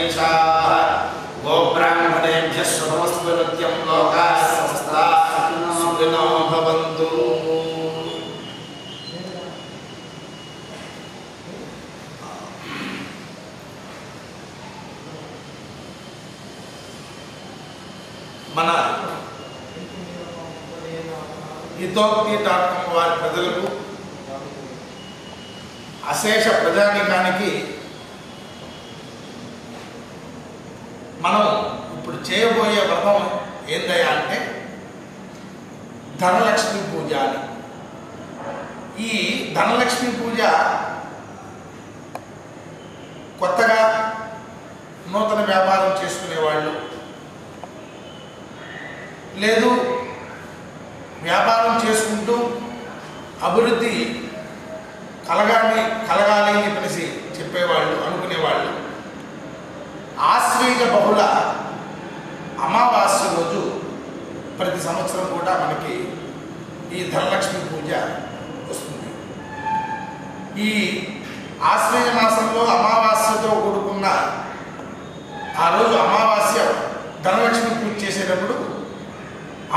महेशाः गोब्राह्मणेभ्यः शुभमस्तु नित्यं लोकाः समस्ताः सुखिनो भवन्तु। మన హితోక్తి.com వారి ప్రజలకు అశేష ప్రజానీకానికి మనం ఇప్పుడు చేయబోయే వ్రతం ఏందయ్యా అంటే ధనలక్ష్మి పూజ అని. ఈ ధనలక్ష్మి పూజ కొత్తగా నూతన వ్యాపారం చేసుకునేవాళ్ళు, లేదు వ్యాపారం చేసుకుంటూ అభివృద్ధి కలగాలి అని తెలిసి చెప్పేవాళ్ళు, అనుకునేవాళ్ళు ఆశ్వయుజ బహుళ అమావాస్య రోజు ప్రతి సంవత్సరం కూడా మనకి ఈ ధనలక్ష్మి పూజ వస్తుంది. ఈ ఆశ్వయుజ మాసంలో అమావాస్యతో కూడుకున్న ఆ రోజు అమావాస్య ధనలక్ష్మి పూజ చేసేటప్పుడు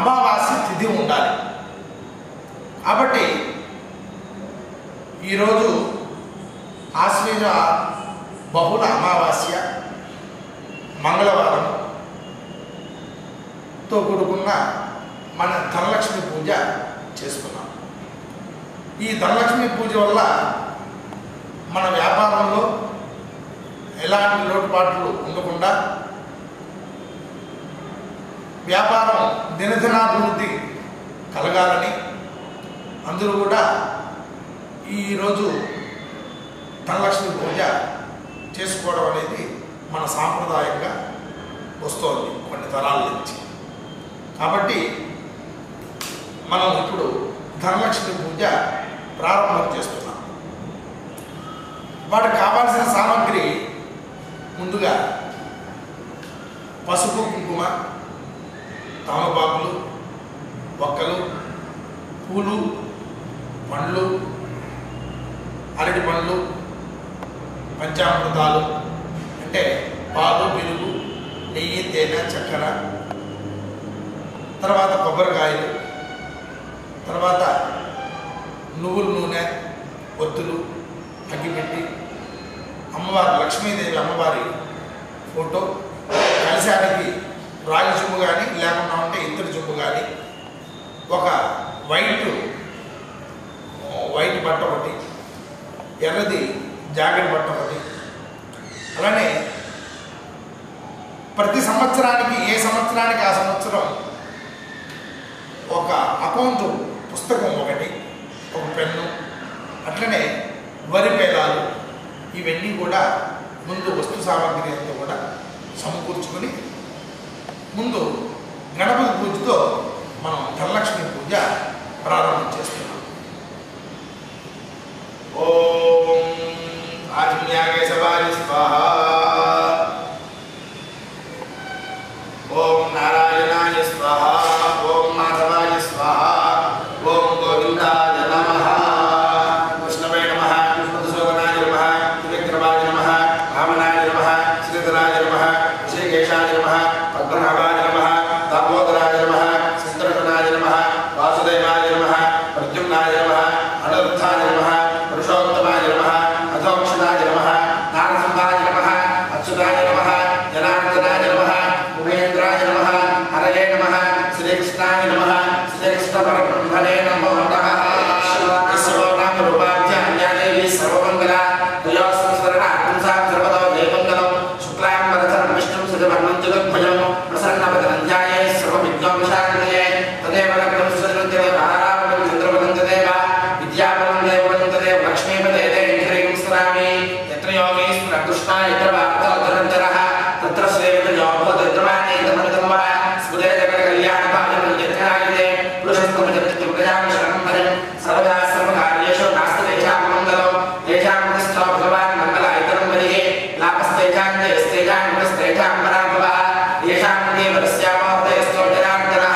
అమావాస్య తిథి ఉండాలి. కాబట్టి ఈరోజు ఆశ్వయుజ బహుళ అమావాస్య మంగళవారంతో కూడుకున్న మన ధనలక్ష్మి పూజ చేసుకున్నాం. ఈ ధనలక్ష్మి పూజ వల్ల మన వ్యాపారంలో ఎలాంటి లోటుపాట్లు ఉండకుండా వ్యాపారం దినదినాభివృద్ధి కలగాలని అందరూ కూడా ఈరోజు ధనలక్ష్మి పూజ చేసుకోవడం అనేది మన సాంప్రదాయంగా వస్తోంది కొన్ని తరాల నుంచి. కాబట్టి మనం ఇప్పుడు ధనలక్ష్మి పూజ ప్రారంభం చేస్తున్నాం. వాటికి కావాల్సిన సామాగ్రి ముందుగా పసుపు, కుంకుమ, తమలపాకులు, ఒక్కలు, పూలు, పండ్లు, అరటి పండ్లు, పంచామృతాలు అంటే పాలు, పెరుగు, నెయ్యి, తేనె, చక్కెర, తర్వాత కొబ్బరికాయలు, తర్వాత నువ్వుల నూనె, ఒత్తులు, అగ్గిపెట్టి, అమ్మవారి లక్ష్మీదేవి అమ్మవారి ఫోటో, కలశానికి రాగి చెంబు కానీ లేకుండా ఉంటే ఇత్తడి చెంబు కానీ, ఒక వైట్ బట్ట ఒకటి, ఎర్రది జాకెట్ బట్ట ఒకటి, అలానే ప్రతి సంవత్సరానికి ఏ సంవత్సరానికి ఆ సంవత్సరం ఒక అకౌంట్ పుస్తకం ఒకటి, ఒక పెన్ను, అట్లనే వరి పేలాలు, ఇవన్నీ కూడా ముందు వస్తు సామాగ్రి అంతా కూడా సమకూర్చుకొని ముందు గణపతి పూజతో మనం ధనలక్ష్మి పూజ ప్రారంభం చేస్తున్నాం. ఓం ఆజ్ఞాకేశవాయ స్వాహ, ఓం నారాయణాయ స్వాహ, ఓం మాధవాయ స్వాహ, ఓం గోవిందాయ నమః, కృష్ణవే నమః, మధుసూదనాయ నమః, త్రివిక్రమాయ నమః, వామనాయ నమః, శ్రీధరాయ నమః, శ్రీకేశాయ నమః, పద్మనాభాయ నమః, దామోదరాయ నమః, సింధునాయ నమః, వాసుదేవాయ నమః, ప్రద్యుమ్నాయ నమః, అనిరుద్ధాయ నమః, పురుషోత్తమాయ నమః, అధోక్షణాయ నమః, నారసింహాయ నమః, అచ్యుతాయ నమః, జనార్దనాయ నమః, ఉమేంద్రాయ నమః, హరయే నమః, శ్రీకృష్ణాయ నమః, శ్రీకృష్ణ పరబ్రహ్మణే నమో నమః. ఈశ్వరోనామ రూపాభ్య అన్యాదేవి సర్వమంగళ త్వయా సంస్మరణ పుంసాం సర్వదో దేవంగళం శుక్లాం వరధరం విష్ణుం శతవర్ణం జగద్భయం ప్రసన్నవదనం ధ్యాయే సర్వవిద్వాంశాన్వయే తదేవ లగ్నం సుజనతే మహారామం చంద్రపదం తదేవ విద్యాపదం దేవపదం తదేవ లక్ష్మీపదే దేవం స్మరామి. యత్ర యోగేశ్వర కృష్ణ యత్ర వార్తోధరంతరః తత్ర శ్రేయత యోగోధర్మానే తమనితం వా స్మృతే జగత కళ్యాణ పాలనం యత్నాయతే పురుషస్తమ జగతి ప్రజాం శరణం హరిం సర్వదా సర్వకార్యేషు నాస్తి తేషాం మంగళం తేషాం ప్రతిష్ఠా భగవాన్ మంగళాయతనం వరిహే లాభస్తేషాం జయస్తేషాం పురస్తేషాం పరాభవ తేషాం దేవరస్యామోదయస్తో జనార్దనః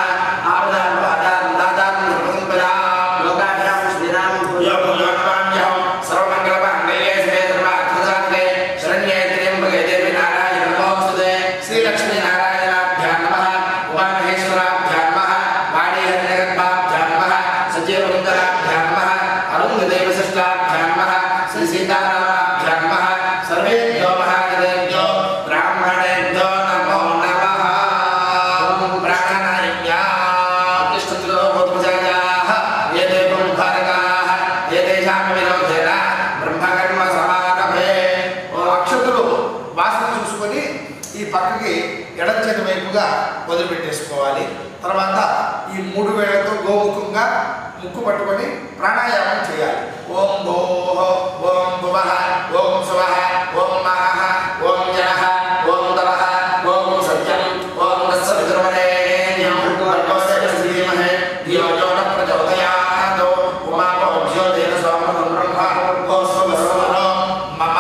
ఆపదాం వాదాం దాదాం నిర్వసంపదా లోకాభ్యాం శ్రీరామ భూయో భూయోన్వామ్యహం సర్వమంగళమాంగళ్యే శివే ధర్మార్థసాధకే శరణ్యే త్ర్యంబకే దేవి నారాయణ నమో చూసుకొని ఈ పక్కకి ఎడం చేతి వైపుగా వదిలిపెట్టేసుకోవాలి. తర్వాత ఈ 3 వేళ్లతో గోముఖంగా ముక్కు పట్టుకొని ప్రాణాయామం చేయాలి. ఓం భూః ఓం భువః ఓం శువః ఓం మహః ఓం జనః ఓం తవః ఓం సత్యం ఓం తత్సవితుర్వరేణ్యం భర్గో దేవस्य ధీమహి ధియో యో నః ప్రచోదయాత్ ఉమాపో జ్యోతిః సోమరం బ్రహ్మ గోస్వభస్వరో మమ.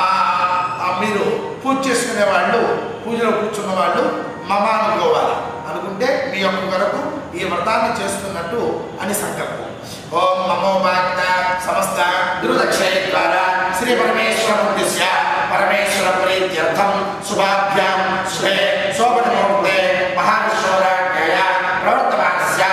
మీరు పూజ చేసుకునే వాళ్ళు, పూజలో కూర్చున్న వాళ్ళు మమ అనుకోవాలి. అనుకుంటే మీ యొక్క కొరకు ఈ వ్రతాన్ని చేస్తున్నట్టు అని సంకల్పం. ఓం నమో భక్త సమస్త గురుదక్షిణ ద్వారా శ్రీ పరమేశ్వరమూర్తిస్య పరమేశ్వర ప్రీత్యర్థం శుభాభ్యాం శుభే శోభన ముహూర్తే మహావిష్ణురాజ్ఞయా ప్రవర్తమానస్య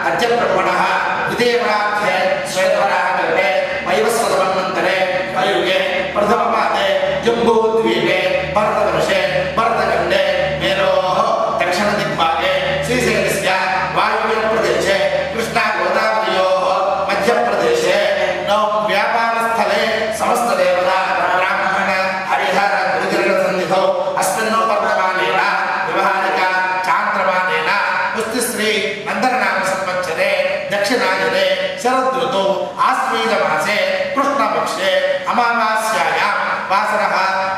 అద్య బ్రహ్మణః ద్వితీయవరాధ్యే శ్వేతవరాహకల్పే వైవస్వతమన్వంతరే కలియుగే ప్రథమపాదే జంబూద్వీపే భరతవర్షే భరతఖण्डे మేరోః దక్షిణ దిగ్భాగే శ్రీశైలస్య వాయువ్య ప్రదేశే కృష్ణా గోదావరియోః మధ్యప్రదేశే నౌ వ్యాపారస్థలే సమస్త దేవతా బ్రాహ్మణ హరిహర గురుజన సన్నిధౌ అస్మిన్నో వర్తమానేన వ్యవహారిక చాంద్రమానేన పుష్టిశ్రీ నందననామ సంవత్సరే దక్షిణాయనే శరదృతౌ ఆశ్వీజ మాసే కృష్ణపక్షే అమావాస్యాయాం వాసరః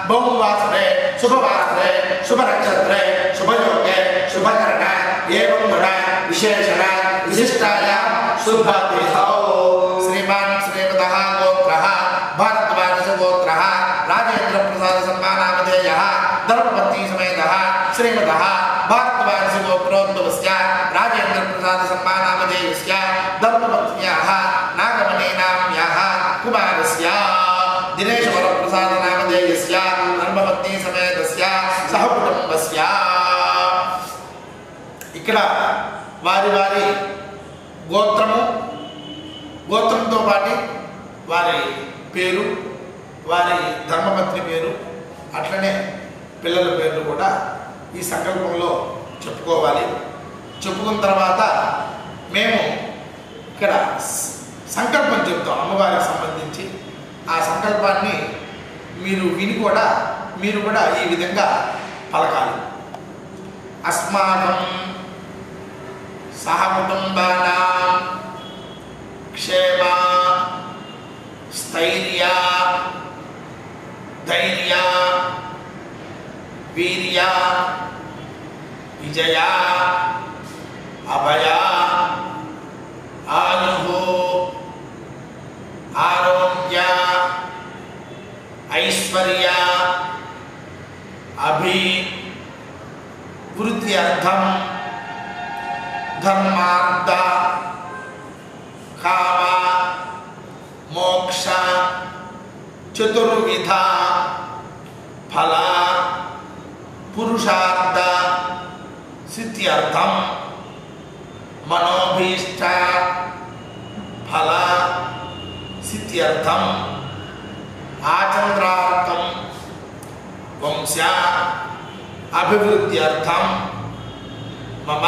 బహువాసరే శుభవాసరే శుభనక్షత్రే శుభయోగే శుభకరణ ఏవం గుణ విశేషణ విశిష్టాయాం శుభతిథౌ శ్రీమాన్ శ్రీమదః గోత్రః భారద్వాజ గోత్రః రాజేంద్ర ప్రసాద సన్మానామధేయః ధర్మపత్ని సమేతః శ్రీమదః భారద్వాజ గోత్రోద్భవస్య రాజేంద్ర ప్రసాద సన్మానామధేయస్య ధర్మపత్న్యాః నాగమణీనామ్యాః కుమారస్య దినేశ్వర ప్రసాద నామధేయస్య ధర్మపత్ని సమేతస్య సహకుటుంబస్య. ఇక్కడ వారి వారి గోత్రంతో పాటు వారి పేరు, వారి ధర్మపత్ని పేరు, అట్లనే పిల్లల పేర్లు కూడా ఈ సంకల్పంలో చెప్పుకోవాలి. చెప్పుకున్న తర్వాత మేము ఇక్కడ సంకల్పం చెప్తాం అమ్మవారికి సంబంధించి. ఆ సంకల్పాన్ని మీరు విని కూడా మీరు కూడా ఈ విధంగా పలకాలి. అస్మాకం సహకుటుంబానాం క్షేమ స్థైర్య ధైర్య వీర్య విజయ అభయ ఆయు ఆరోగ్య ఐశ్వర్య అభివృద్ధ్యర్థం ధర్మార్థ కామ మోక్ష చతుర్విధ ఫల పురుషార్థ సిద్ధ్యర్థం మనోభీష్ట ఫల సిద్ధ్యర్థం ఆచంద్రార్థం వంశ అభివృద్ధ్యర్థం మమ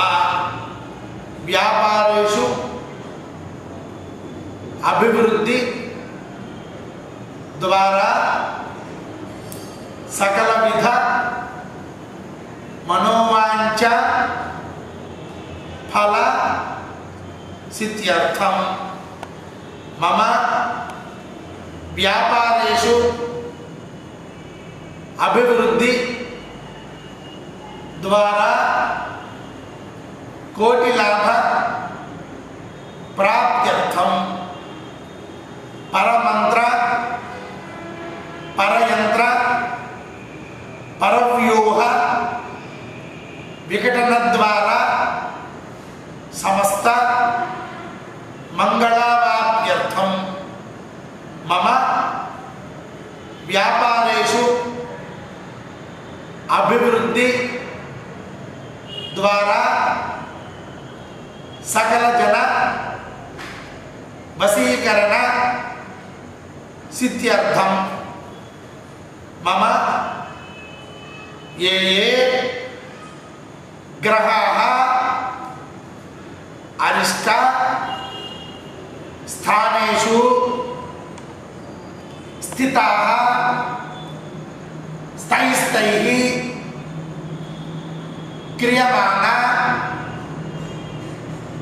వ్యాపారేషు అభివృద్ధి ద్వారా సకల విధ మనోవాంఛ ఫల సిద్ధ్యర్థం మమ వ్యాపారేషు అభివృద్ధి ద్వారా కోటి లాభ ప్రాప్త్యర్థం పరమంత్ర పరయంత్ర పరవ్యూహ వికటన ద్వారా సమస్త మంగళావాప్త్యర్థం మమ వ్యాపారేషు అభివృద్ధి ద్వారా సకల జన వశీకరణ సిద్ధ్యర్థం మమ ఏ గ్రహాः అరిష్ట స్థానేషు స్థితాः స్థైస్థైః క్రియమాన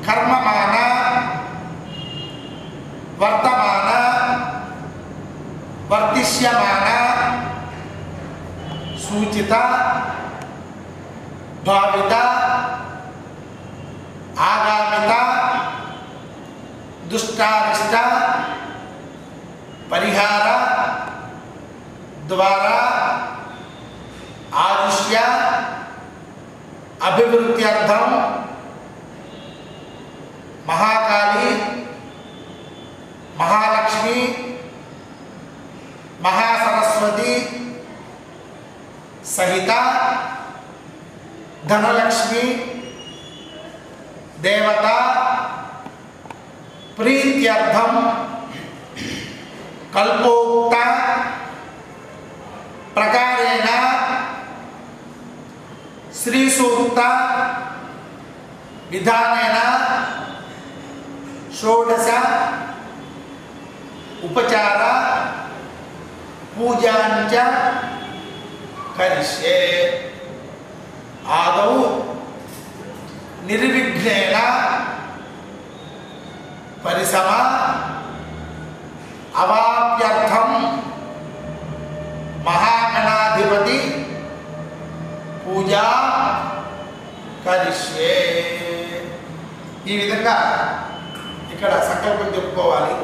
కర్మమాన వర్తమాన వర్తిష్యమాన సూచిత భావిత ఆగామిత దుష్టారిష్ట పరిహార ద్వారా ఆదిశ్య అభివృద్ధ్యర్థం మహాకాళి మహాలక్ష్మి మహాసరస్వతి సహిత ధనలక్ష్మి దేవత ప్రీత్యర్థం కల్పోక్త ప్రకారేణ శ్రీ సూక్త విధానేన షోడశ ఉపచార పూజాంచ కరిష్యే. ఆదౌ నిర్విఘ్నేన పరిసమ అవాప్యర్థం మహాగణాధిపతి పూజా కరిష్యే. ఈ విధంగా ఇక్కడ సంకల్పం చెప్పుకోవాలి.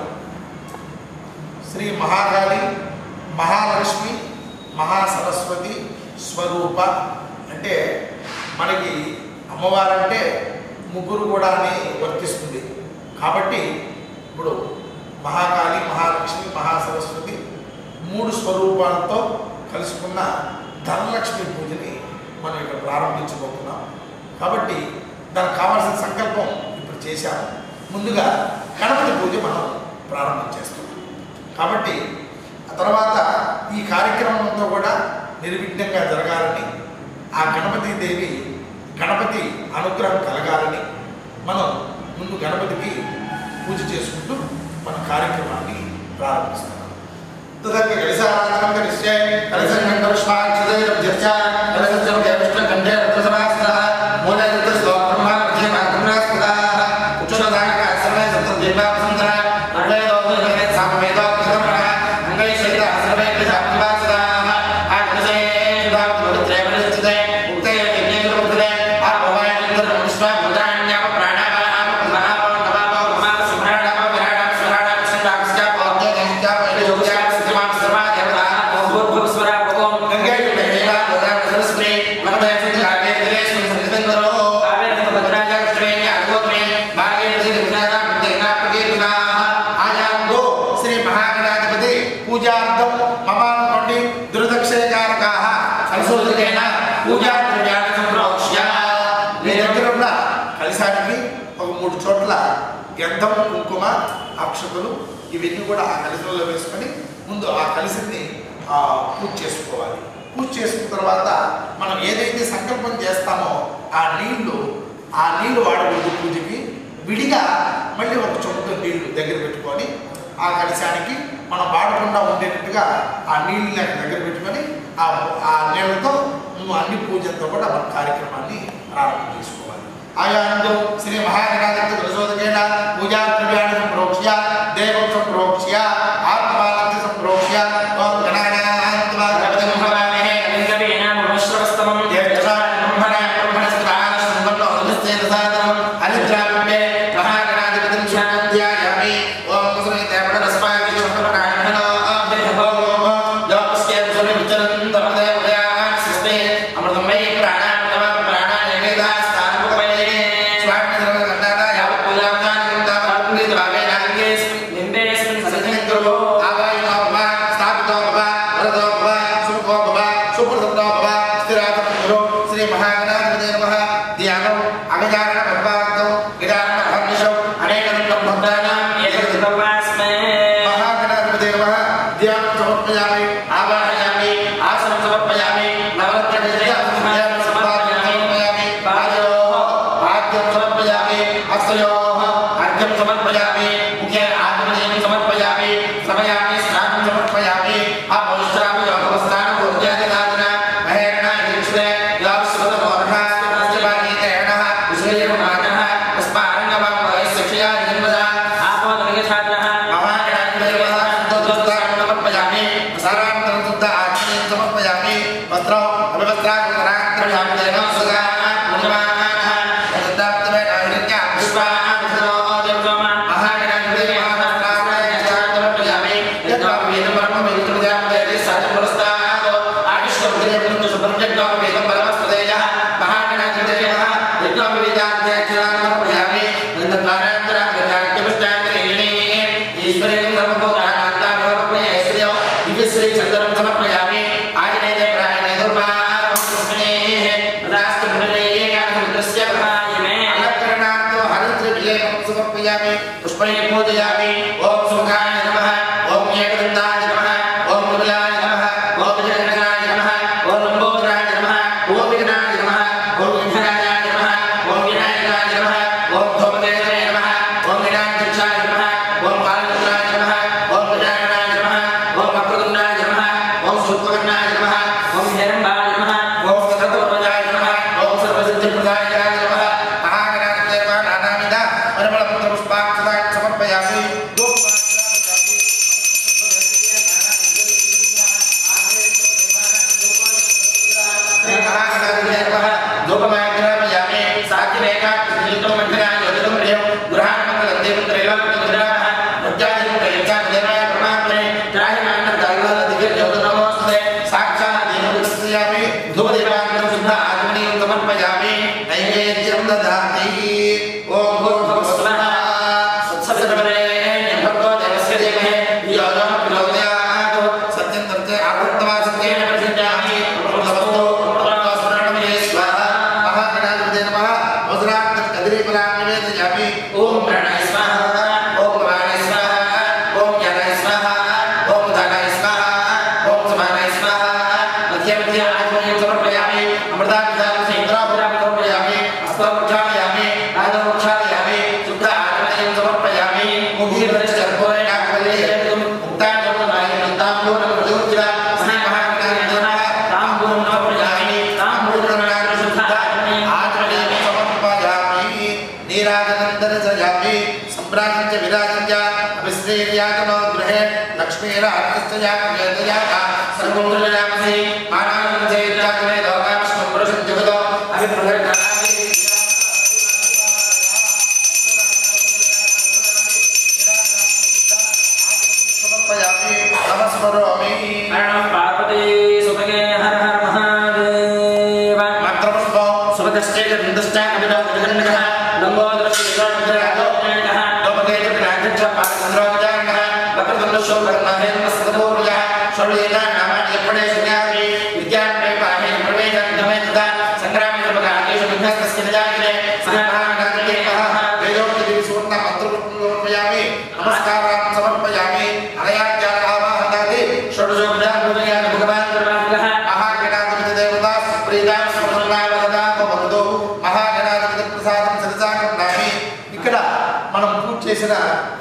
శ్రీ మహాకాళి మహాలక్ష్మి మహాసరస్వతి స్వరూప అంటే మనకి అమ్మవారంటే ముగ్గురు కూడా అని వర్తిస్తుంది కాబట్టి ఇప్పుడు మహాకాళి మహాలక్ష్మి మహాసరస్వతి మూడు స్వరూపాలతో కలుసుకున్న ధనలక్ష్మి పూజని మనం ఇక్కడ ప్రారంభించబోతున్నాం. కాబట్టి దానికి కావాల్సిన సంకల్పం ఇప్పుడు చేశాము. ముందుగా గణపతి పూజ మనం ప్రారంభించేస్తున్నాం. కాబట్టి ఆ తర్వాత ఈ కార్యక్రమం అంతా కూడా నిర్విఘ్నంగా జరగాలని, ఆ గణపతీదేవి గణపతి అనుగ్రహం కలగాలని మనం ముందు గణపతికి పూజ చేసుకుంటూ మన కార్యక్రమాన్ని ప్రారంభిస్తున్నాం. తదనంతరం కలిసారాధనం కరిష్యే. కలిసంగం పుష్పాక్షతైరభ్యశ్చ కలిసంచం దేవష్ట కంఠే రత్నసమాస్తః మూలయత్ర శ్లోక బ్రహ్మ మధ్యే మాతృనాస్పదాః ఉచ్చరదాయక సర్వే సప్తదీపావసంతర నర్వేదోదరమే సామవేదోక్తమః అంగై శైల సర్వే ప్రజాపతివాసదాః ఆ కలిసేషుదా పవిత్రే పరిస్థితే ఉక్తే యజ్ఞేన ఉక్తే ఆ భవాయంతర పుష్ప ముద్రాణ్యాప ప్రాణాపాన మహాపవ నవాపవ కుమార సుబ్రహ్మణ్య విరాట స్వరాట కృష్ణాక్ష పౌర్ణే గంగా యోగ పూజార్థం మమానుకోండి దురదక్షయకారకాః సంశోధితేన పూజా ద్రవ్యాన్ని సంప్రోక్ష్య. మీ దగ్గర ఉన్న కలశానికి ఒక 3 చోట్ల గంధం కుంకుమ అక్షతలు ఇవన్నీ కూడా ఆ కలశంలో వేసుకొని ముందు ఆ కలశాన్ని పూజ చేసుకోవాలి. పూజ చేసుకున్న తర్వాత మనం ఏదైతే సంకల్పం చేస్తామో ఆ నీళ్లు వాడకూడదు. పూజకి విడిగా మళ్ళీ ఒక చొప్పుతో నీళ్లు దగ్గర పెట్టుకొని ఆ కలశానికి మనం వాడకుండా ఉండేటట్టుగా ఆ నీళ్ళు దగ్గర పెట్టుకొని ఆ నీళ్లతో అన్ని పూజలతో కూడా మన కార్యక్రమాన్ని ప్రారంభం చేసుకోవాలి. ఆయాందు శ్రీ మహాగణాధిపతి ప్రచోదకేన పూజా ద్రవ్యాన్ని సంప్రోక్ష్య దేవం సంప్రోక్ష్య ఆత్మానంద సంప్రోక్ష్య ఓం గణానాన్వా గణపతిం భవామహే కవికవీన బ్రహ్మశ్రవస్తమం బ్రహ్మణస్పదాన శృంగంలో హృదయస్థేన సాధనం అనిద్రామ్యే మహాగణాధిపతిం ధ్యాయామి. ఓం శ్రీ దేవరస్పాయ సమర్పయామి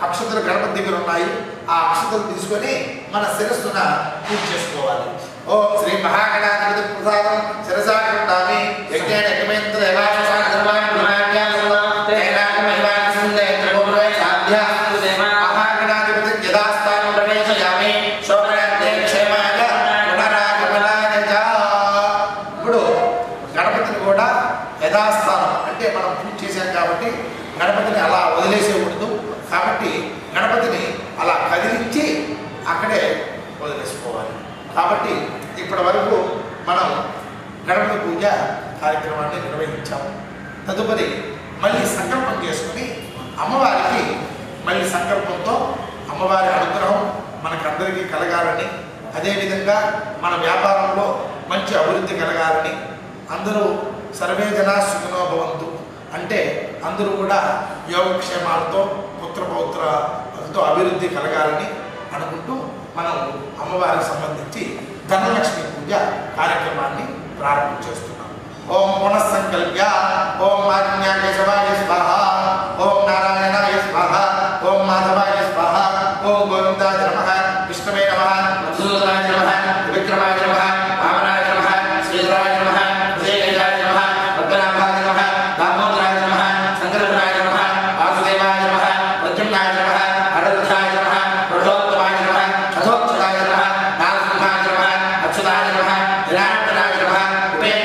అక్షతలు గణపతి దగ్గర ఉన్నాయి. ఆ అక్షతలు తీసుకొని మన శిరస్సున పూజ చేసుకోవాలి. ఓం శ్రీ మహాగణాధిపతి ప్రసాదం శిరసాకృతామి యజ్ఞేన యజ్ఞమేంద్ర యవాశసాన ధర్మాన్ మహాగణాధిపతి యథాస్థానం ప్రవేశయామి శోభనార్థే క్షేమాయ గుణరాజబలాయ చ. ఇప్పుడు గణపతిని కూడా యథాస్థానం అంటే మనం పూజ చేశాం కాబట్టి గణపతిని అలా వదిలేసేకూడదు. కాబట్టి గణపతిని అలా కదిలించి అక్కడే వదిలేసుకోవాలి. కాబట్టి ఇప్పటి వరకు మనం గణపతి పూజ కార్యక్రమాన్ని నిర్వహించాము. తదుపరి మళ్ళీ సంకల్పం చేసుకుని అమ్మవారికి మళ్ళీ సంకల్పంతో అమ్మవారి అనుగ్రహం మనకందరికీ కలగాలని, అదేవిధంగా మన వ్యాపారంలో మంచి అభివృద్ధి కలగాలని, అందరూ సర్వే జనా సుఖినో భవంతు అంటే అందరూ కూడా యోగక్షేమాలతో పుత్రపౌత్రతో అభివృద్ధి కలగాలని అనుకుంటూ మనం అమ్మవారికి సంబంధించి ధనలక్ష్మి పూజ కార్యక్రమాన్ని ప్రారంభం చేస్తున్నాం. ఓం పునఃసంకల్ప్య ఓం ఆజ్ఞాకేశవాయ స్వాహ, ఓం నారాయణాయ స్వాహ, ఓం మాధవాయ స్వాహ, ఓం గోవిందాయ నమః, విష్ణవే నమః, మధుసూదనాయ నమః, విక్రమాయ నమః, వామనాయ నమః, శ్రీధరాయ నమః, విజయజాయ నమః, పద్మనాభాయ నమః, దామోదరాయ నమః, శంకరధరాయ నమః, వాసుదేవాయ నమః, ప్రద్యుమ్నాయ నమః, హరరుద్రాయ నమః, పురుషోత్తమాయ నమః, చతోక్షరాయ నమః, నారసింహాయ నమః, అచ్యుతాయ నమః, నిరాంతరాయ నమః, ఉపేయ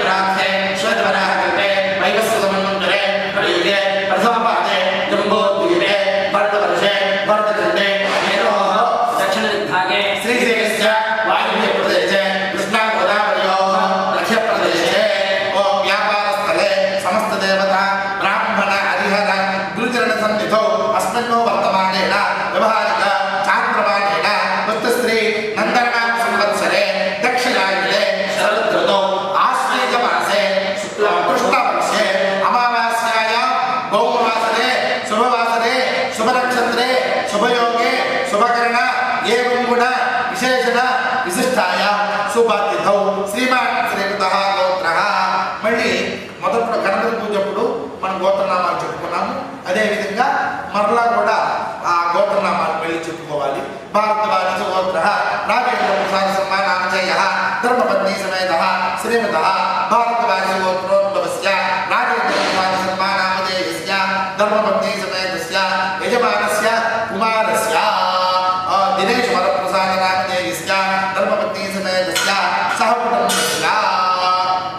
प्राप्ते श्वेतवराह कल्पे वैवस्वतमन्वन्तरे कलियुगे प्रथमपादे जम्बूद्वीपे भरतवर्षे भरतखण्डे मेरोः दक्षिणदिग्भागे श्रीदेशस्य वायुव्यप्रदेशे कृष्णागोदावर्योः मध्यप्रदेशे ओं व्यापारस्थले समस्तदेवता ब्राह्मण हरिहर गुरुचरणसन्निधौ अस्मिन्नो वर्तमानेन व्यवहारिक चान्द्रमानेन वस्तुस्त्री नन्दननाम संवत्सरे दक्षिणायने शरदृतौ आश्वेजमासे कृष्णपक्षे अमावास्यायां भौमवासरे शुभवासरे शुभनक्षत्रे शुभयोगे शुभकरण एवं गुण विशेषण विशिष्टायां सुभातिथौ श्रीमान् శ్రీకృతః గోత్రః. మళ్ళీ మొదట్లో గణపతి పూజ అప్పుడు మనం గోత్రనామాలు చెప్పుకున్నాము. అదేవిధంగా మరలా కూడా ఆ గోత్రనామాలు మళ్ళీ చెప్పుకోవాలి. భారద్వాజ గోత్రః రాఘవేంద్ర ప్రసాద సమ్మానామజయః ధర్మపత్ని సమేతః శ్రీమతః భారద్వాజ గోత్రోద్భవస్య రాఘవేంద్ర ప్రసాద సమ్మానామజయస్య ధర్మపత్ని సమేతస్య యజమానస్య కుమారస్య దినేష్ వరప్రసాద నామజయస్య ధర్మపత్ని సమేతస్య సహకుటుంబస్య.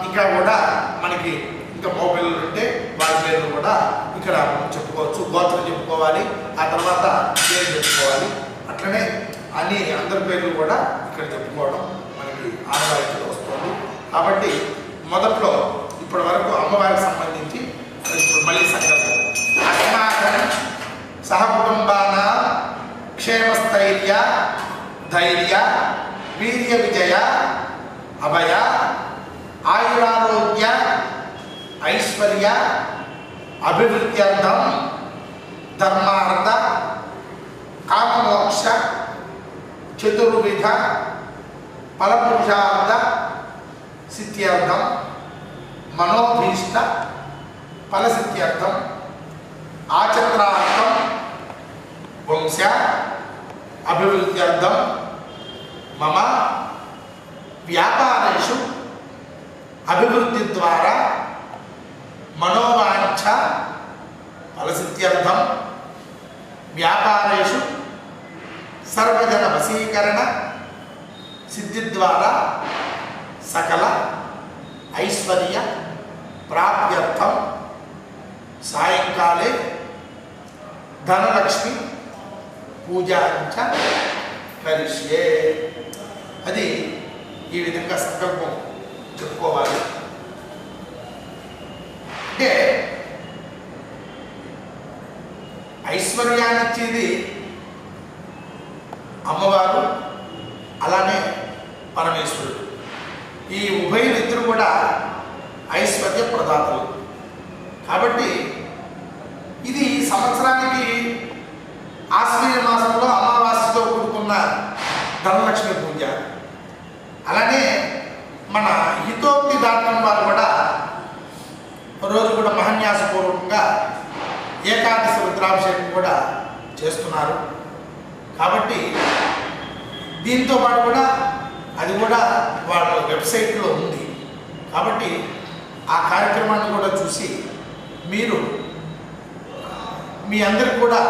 ఇంకా కూడా మనకి ఇంకా మోపిల్లలు ఉంటే వారి పేర్లు కూడా ఇక్కడ చెప్పుకోవచ్చు. గోత్రం చెప్పుకోవాలి, ఆ తర్వాత పేరు చెప్పుకోవాలి. అట్లనే అన్ని అందరి పేర్లు కూడా ఇక్కడ చెప్పుకోవడం మనకి ఆనవాయితీలో వస్తుంది. కాబట్టి మొదట్లో ఇప్పటి వరకు అమ్మవారికి సంబంధించి ఇప్పుడు మళ్ళీ సంకల్పం అస్మాకం సహకుటుంబాన క్షేమస్థైర్య ధైర్య వీర్య విజయ అభయ ఆయురారోగ్య ఐశ్వర్య అభివృద్ధ్యర్థం ధర్మార్థ కామమోక్ష చతుర్విధ ఫలపురుషార్థ సిద్ధ్యర్థం మనోభీష్ట ఫలసిద్ధ్యర్థం ఆచంద్రార్థం వంశ అభివృద్ధ్యర్థం మమ వ్యాపారేషు అభివృద్ధి ద్వారా మనోవాంఛ ఫలసిద్ధ్యర్థం వ్యాపారేషు సర్వజన వశీకరణ సిద్ధి ద్వారా సకల ఐశ్వర్య ప్రాప్త్యర్థం సాయంకాలే ధనలక్ష్మి పూజాంచ కరిష్యే. అది ఈ విధంగా సంకల్పం చెప్పుకోవాలి. అంటే ఐశ్వర్యాన్ని ఇచ్చేది అమ్మవారు, అలానే పరమేశ్వరుడు. ఈ ఉభయులిద్దరు కూడా ఐశ్వర్య ప్రదాతలు. కాబట్టి ఇది సంవత్సరానికి ఆశ్వీజ మాసంలో అమావాస్యతో కూడుకున్న ధనలక్ష్మి పూజ. అలానే మన హితోక్తి దాటం వారు కూడా రోజు కూడా మహాన్యాసపూర్వకంగా ఏకాదశి రుద్రాభిషేకం కూడా చేస్తున్నారు. కాబట్టి దీంతో పాటు కూడా అది కూడా వాళ్ళ వెబ్సైట్లో ఉంది. కాబట్టి ఆ కార్యక్రమాన్ని కూడా చూసి మీరు మీ అందరికి కూడా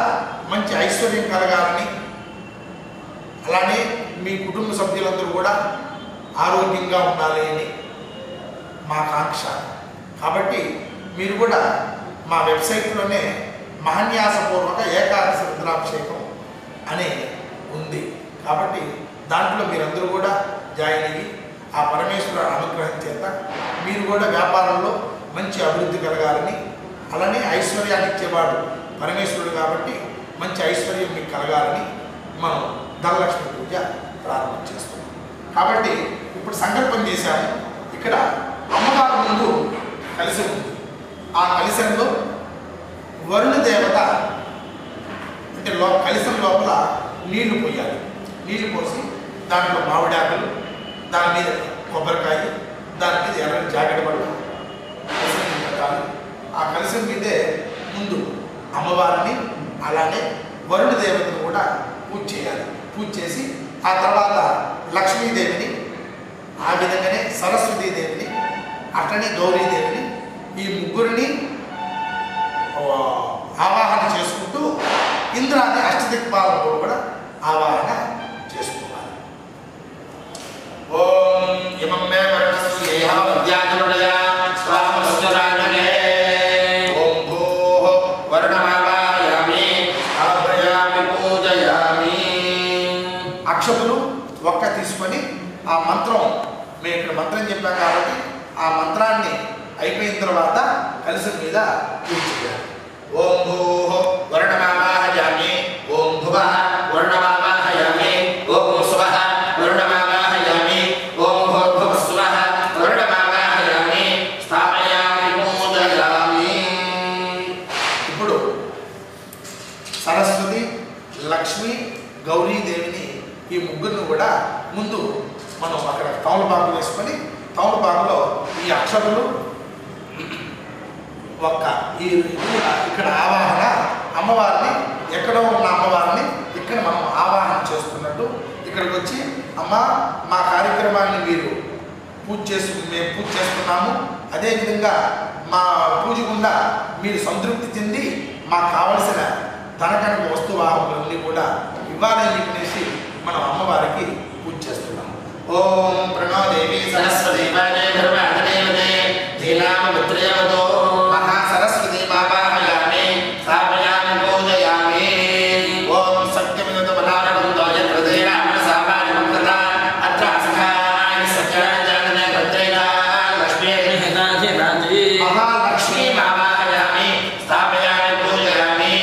మంచి ఐశ్వర్యం కలగాలని, అలానే మీ కుటుంబ సభ్యులందరూ కూడా ఆరోగ్యంగా ఉండాలి అని మా కాంక్ష. కాబట్టి మీరు కూడా మా వెబ్సైట్లోనే మహాన్యాసపూర్వక ఏకాదశి రుద్రాభిషేకం అని ఉంది. కాబట్టి దాంట్లో మీరందరూ కూడా జాయిన్ అయ్యి ఆ పరమేశ్వర అనుగ్రహం చేత మీరు కూడా వ్యాపారంలో మంచి అభివృద్ధి కలగాలని, అలానే ఐశ్వర్యాన్ని ఇచ్చేవాడు పరమేశ్వరుడు కాబట్టి మంచి ఐశ్వర్యం మీకు కలగాలని మనం ధనలక్ష్మి పూజ ప్రారంభం చేస్తున్నాం. కాబట్టి ఇప్పుడు సంకల్పం చేశాము. ఇక్కడ అమ్మవారి ముందు కలశం ఉంది. ఆ కలశంలో వరుణ దేవత అంటే కలశం లోపల నీళ్లు పోయాలి. నీళ్లు పోసి దాంట్లో మామిడాకులు, దాని మీద కొబ్బరికాయ, దాని మీద ఎర్రని జాకెట్ పట్ల కలశం పెట్టాలి. ఆ కలశం మీదే ముందు అమ్మవారిని అలానే వరుణ దేవతను కూడా పూజ చేయాలి. పూజ చేసి ఆ తర్వాత లక్ష్మీదేవిని, ఆ విధంగానే సరస్వతీదేవిని, అట్లనే గౌరీదేవిని, ఈ ముగ్గురిని ఆవాహన చేసుకుంటూ ఇంద్రాది అష్టదిక్పాలతో కూడా ఆవాహన చేసుకోవాలి. ఓం ఇమం మే వర్ణస్సు ఏహ విద్యాజనుడయా కాబట్టి ఆ మంత్రాన్ని అయిపోయిన తర్వాత కలశం మీద పూజ చేయాలి. ఓం భూః వరుణమావాహయామి, ఓం భువః వరుణమావాహయామి, ఓం స్వః వరుణమావాహయామి, ఓం భూర్భువస్సువః వరుణమావాహయామి, స్థాపయామి పూజయామి. ఇప్పుడు సరస్వతి, లక్ష్మి, గౌరీదేవిని ఈ ముగ్గురిని కూడా ముందు మనం అక్కడ తమలపాకు వేసుకొని తమలపాకులో ఈ అక్షరులు ఈ ఇక్కడ ఆవాహన అమ్మవారిని ఎక్కడో ఉన్న అమ్మవారిని ఇక్కడ మనం ఆవాహన చేసుకున్నట్టు ఇక్కడికి వచ్చి అమ్మ మా కార్యక్రమాన్ని మీరు మేము పూజ చేస్తున్నాము, అదేవిధంగా మా పూజ గుండా మీరు సంతృప్తి చెంది మాకు కావలసిన ధనకనక వస్తువాహములన్నీ కూడా ఇవ్వాలని చెప్పేసి మనం అమ్మవారికి పూజ చేస్తున్నాము. ఓం ప్రణోదేవి సరస్వతి మహాసరస్వతి మావాహయామి, స్థాపయామి పూజయామి. ఓం సత్యమిదత బలారబందో యత్రదేన మనసావాని మంత్రత అత్రాసఖాయ సత్యాజానన భద్రేణ లక్ష్మీ మహాలక్ష్మీ మావాహయామి, స్థాపయామి పూజయామి.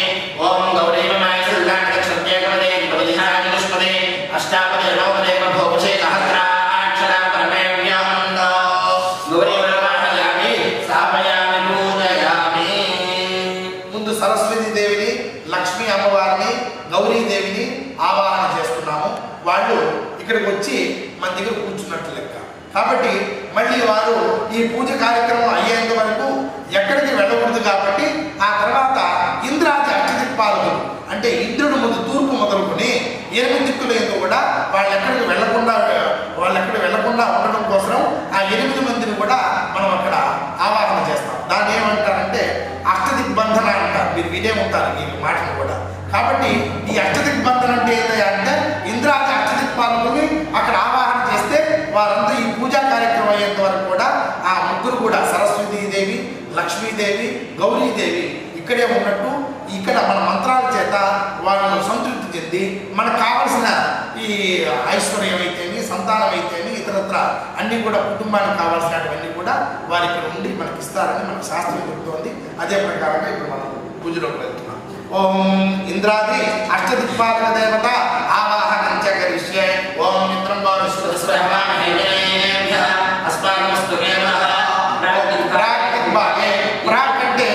ఓం గౌరీ మాయ సుల్లాంట క్షత్యేకవదే భవదిహాయ నిష్పదే అష్టాపదే నవపదే ప్రభోపచే సహస్రాక్షర పరమేవ్యందో గౌరీ మావాహయామి, స్థాపయామి పూజయామి. ముందు సరస్వతి దేవిని, లక్ష్మీ అమ్మవారిని, గౌరీదేవిని ఆవాహన చేస్తున్నాము. వాళ్ళు ఇక్కడికి వచ్చి మన దగ్గర కూర్చున్నట్లు లెక్క. కాబట్టి మళ్ళీ వారు ఈ పూజ కార్యక్రమం అయ్యేంత వరకు ఎక్కడికి వెళ్ళకూడదు. కాబట్టి ఆ తర్వాత ఇంద్రాది అష్టదిక్పాలకులు అంటే ఇంద్రుడు ముందు తూర్పు మొదలుకొని 8 దిక్కుల ఎందు కూడా వాళ్ళు ఎక్కడికి వెళ్లకుండా ఉండడం కోసం ఆ 8 మందిని కూడా మనం అక్కడ ఆవాహన చేస్తాం. దాన్ని ఏమంటారంటే అష్టదిగ్బంధన అంటారు. మీరు వినే ఉంటారు ఈ మాటను కూడా. కాబట్టి ఈ అష్టదిగ్బంధన అంటే ఏంటంటే ఇంద్రాది అష్టదిక్పాలకుని అక్కడ ఆవాహన చేస్తే వారంతా ఈ పూజా కార్యక్రమం అయ్యేంత వరకు కూడా ఆ ముగ్గురు కూడా సరస్వతీదేవి, లక్ష్మీదేవి, గౌరీదేవి ఇక్కడే ఉన్నట్టు ఇక్కడ మన మంత్రాల చేత వాళ్ళు సంతృప్తి చెంది మనకు కావలసిన ఈ ఐశ్వర్యం అయితేమి, సంతానం అయితేమి, ఇతరత్ర అన్నీ కూడా కుటుంబానికి కావాల్సినవన్నీ కూడా వారి ఇక్కడ ఉండి మనకి ఇస్తారని మనకు శాస్త్రం చెబుతోంది. అదే ప్రకారంగా ఇప్పుడు మనం పూజలోకి వెళ్తున్నాం. ఓం ఇంద్రాది అష్టదిక్పాలక దేవత ఆవాహనం చరిష్యే. ఓం మిత్రం ప్రాక్ అంటే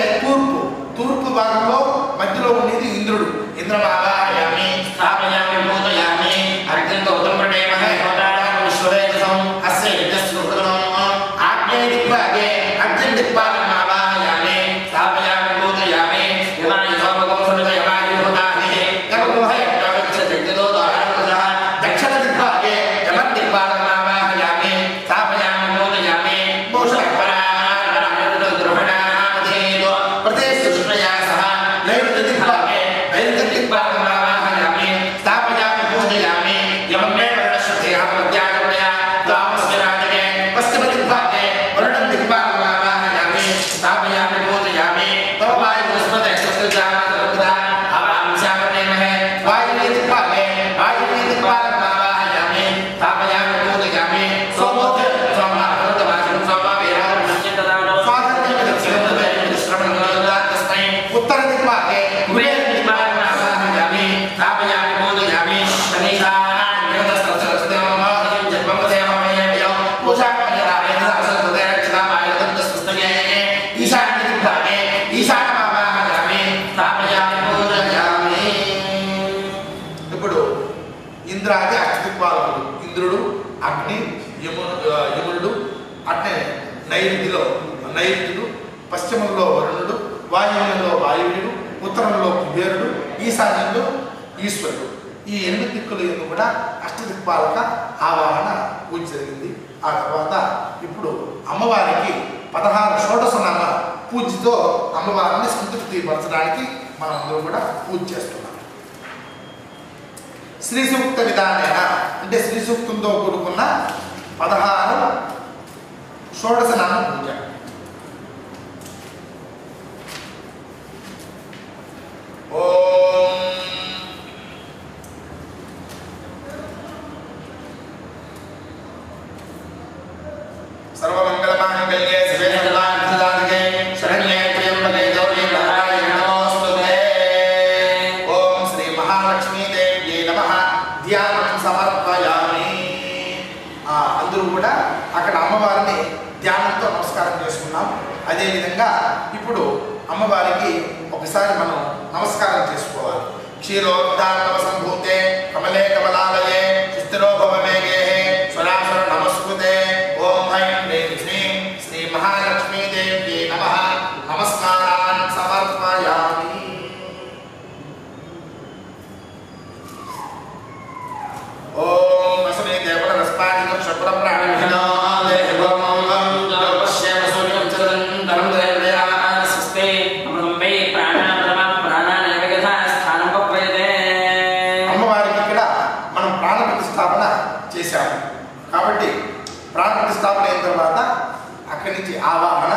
తూర్పు భాగంలో మధ్యలో ఉండేది ఇంద్రుడు. ఇంద్రమావాహయామి, స్థాపయామి పూజయామి. అర్జునంతో ఉత్తమపడేమహే విశ్వవేదసం అస్య యజ్ఞస్వృతం. ఆగ్నేయ దిక్భాగే అర్జున దిక్పాలకం ఆవాహయామి, స్థాపయామి పూజయామి. దక్షిణ దిక్భాగే యమన్ దిక్పాలకం ఆవాహయామి, స్థాపయామి పూజయామి. ఉత్తర దిక్పాలకే ఇప్పుడు ఇంద్రాది అష్టదిక్పాలకులు ఇంద్రుడు, అగ్ని, యమునుడు, అట్నే నైరుతుడు, పశ్చిమంలో వరుణుడు, వాయువ్యంలో వాయువుడు, ఉత్తరంలో కుబేరుడు, ఈశాన్యంలో ఈశ్వరుడు. ఈ 8 దిక్కులు కూడా అష్టదిక్పాలక ఆవాహన పూజ జరిగింది. ఆ తర్వాత ఇప్పుడు అమ్మవారికి 16 షోడశనామ పూజతో అమ్మవారిని సంతృప్తిపరచడానికి మనం అందరూ కూడా పూజ చేస్తున్నాం. శ్రీ సూక్త విధానేన అంటే శ్రీ సూక్తంతో కూడుకున్న 16 షోడశనామ పూజ. ఓం సర్వ ప్రాణంతో నమస్కారం చేసుకున్నాం. అదేవిధంగా ఇప్పుడు అమ్మవారికి ఒకసారి మనం నమస్కారం చేసుకోవాలి. క్షీరోద్ధానవ సంభూతే కమలే కమలాలయే సుస్థిరో భవమేగే స్వరాసుర నమస్కృతే ఓం ఐం హ్రీం శ్రీం శ్రీ మహాలక్ష్మీదేవ్యై నమః నమస్కారాన్ సమర్పయామి. ఓం అసమే దేవల రస్పాదిన క్షప్ర ప్రాణమిహినో దేవం లోపశ్యేమ సూర్యం చరదం ధనం దేవయా స్వస్తే అమృతంబై ప్రాణానమ ప్రాణానేవ యథా స్థానం పప్యతే. అమ్మవారికి ఇక్కడ మనం ప్రాణ ప్రతిష్టాపన చేశాము కాబట్టి ప్రాణ ప్రతిష్టాపన అయిన తర్వాత అక్కడి నుంచి ఆవాహన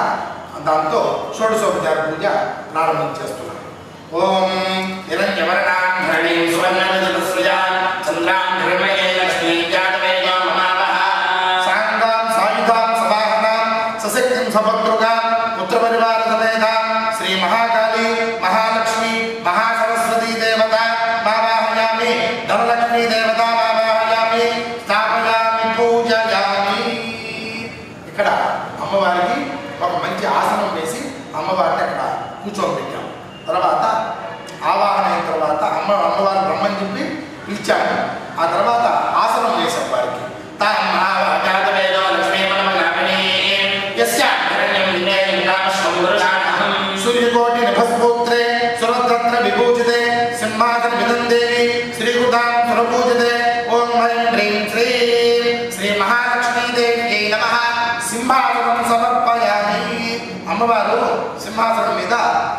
దాంతో షోడశోపచార పూజ ప్రారంభించేస్తున్నాం. ఓం హిరణ్యవర్ణాం ధరణీం సువర్ణరజతస్రజాం చంద్రాం హిరణ్మయే లక్ష్మీం జాతవేదో మమావహ సాంగాం సాయుధాం సవాహనాం సశక్తిం సభద్రుగాం పుత్రపరివార సమేతాం శ్రీ మహాకాళీ మహాలక్ష్మి మహాసరస్వతీ దేవత మావాహయామి ధనలక్ష్మీ దేవత మావాహయామి స్థాపయామి పూజయామి. ఇక్కడ అమ్మవారికి ఒక మంచి ఆసనం వేసి అమ్మవారిని అక్కడ కూర్చోబెట్టాం. తర్వాత ఆవాహన అయిన తర్వాత అమ్మవారిని బ్రహ్మని చెప్పి పిలిచాము. ఆ తర్వాత ఆసనం వేసాం వారికి. సూర్యకోటి నభస్పూత్రే సురత్రత్న విభూజితే సింహాసన వినందేవి శ్రీకృతాం సురపూజితే ఓం ఐం హ్రీం శ్రీం శ్రీ మహాలక్ష్మీదేవ్యై నమః సింహాసనం సమర్పయామి. అమ్మవారు సింహాసనం మీద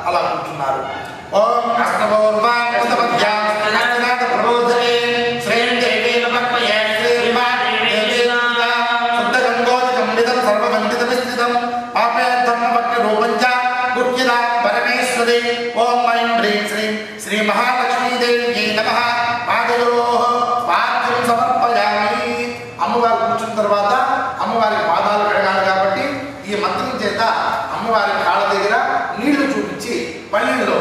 అలా కూర్చున్నారు. ఓం అష్టమోర్వాం కృతపద్యాం అష్టనాథ ప్రబోధనే శ్రీం దేవీ నమఃపయే శుద్ధగంగోదకం విదం సర్వవందితమిస్థితం పాపేద్ధం భక్తి రూపంచ గుర్జిదా పరమేశ్వరి. ఓం ఐం హ్రీం శ్రీం శ్రీ మహాలక్ష్మీదేవ్యై నమః పాదయోః పాద్యం సమర్పయామి. అమ్మవారు కూర్చున్న తర్వాత అమ్మవారికి పాదాలు కడగాలి కాబట్టి ఈ మంత్రం చేత అమ్మవారి కాళ్ళ దగ్గర నీళ్లు చూపించి పళ్ళిలో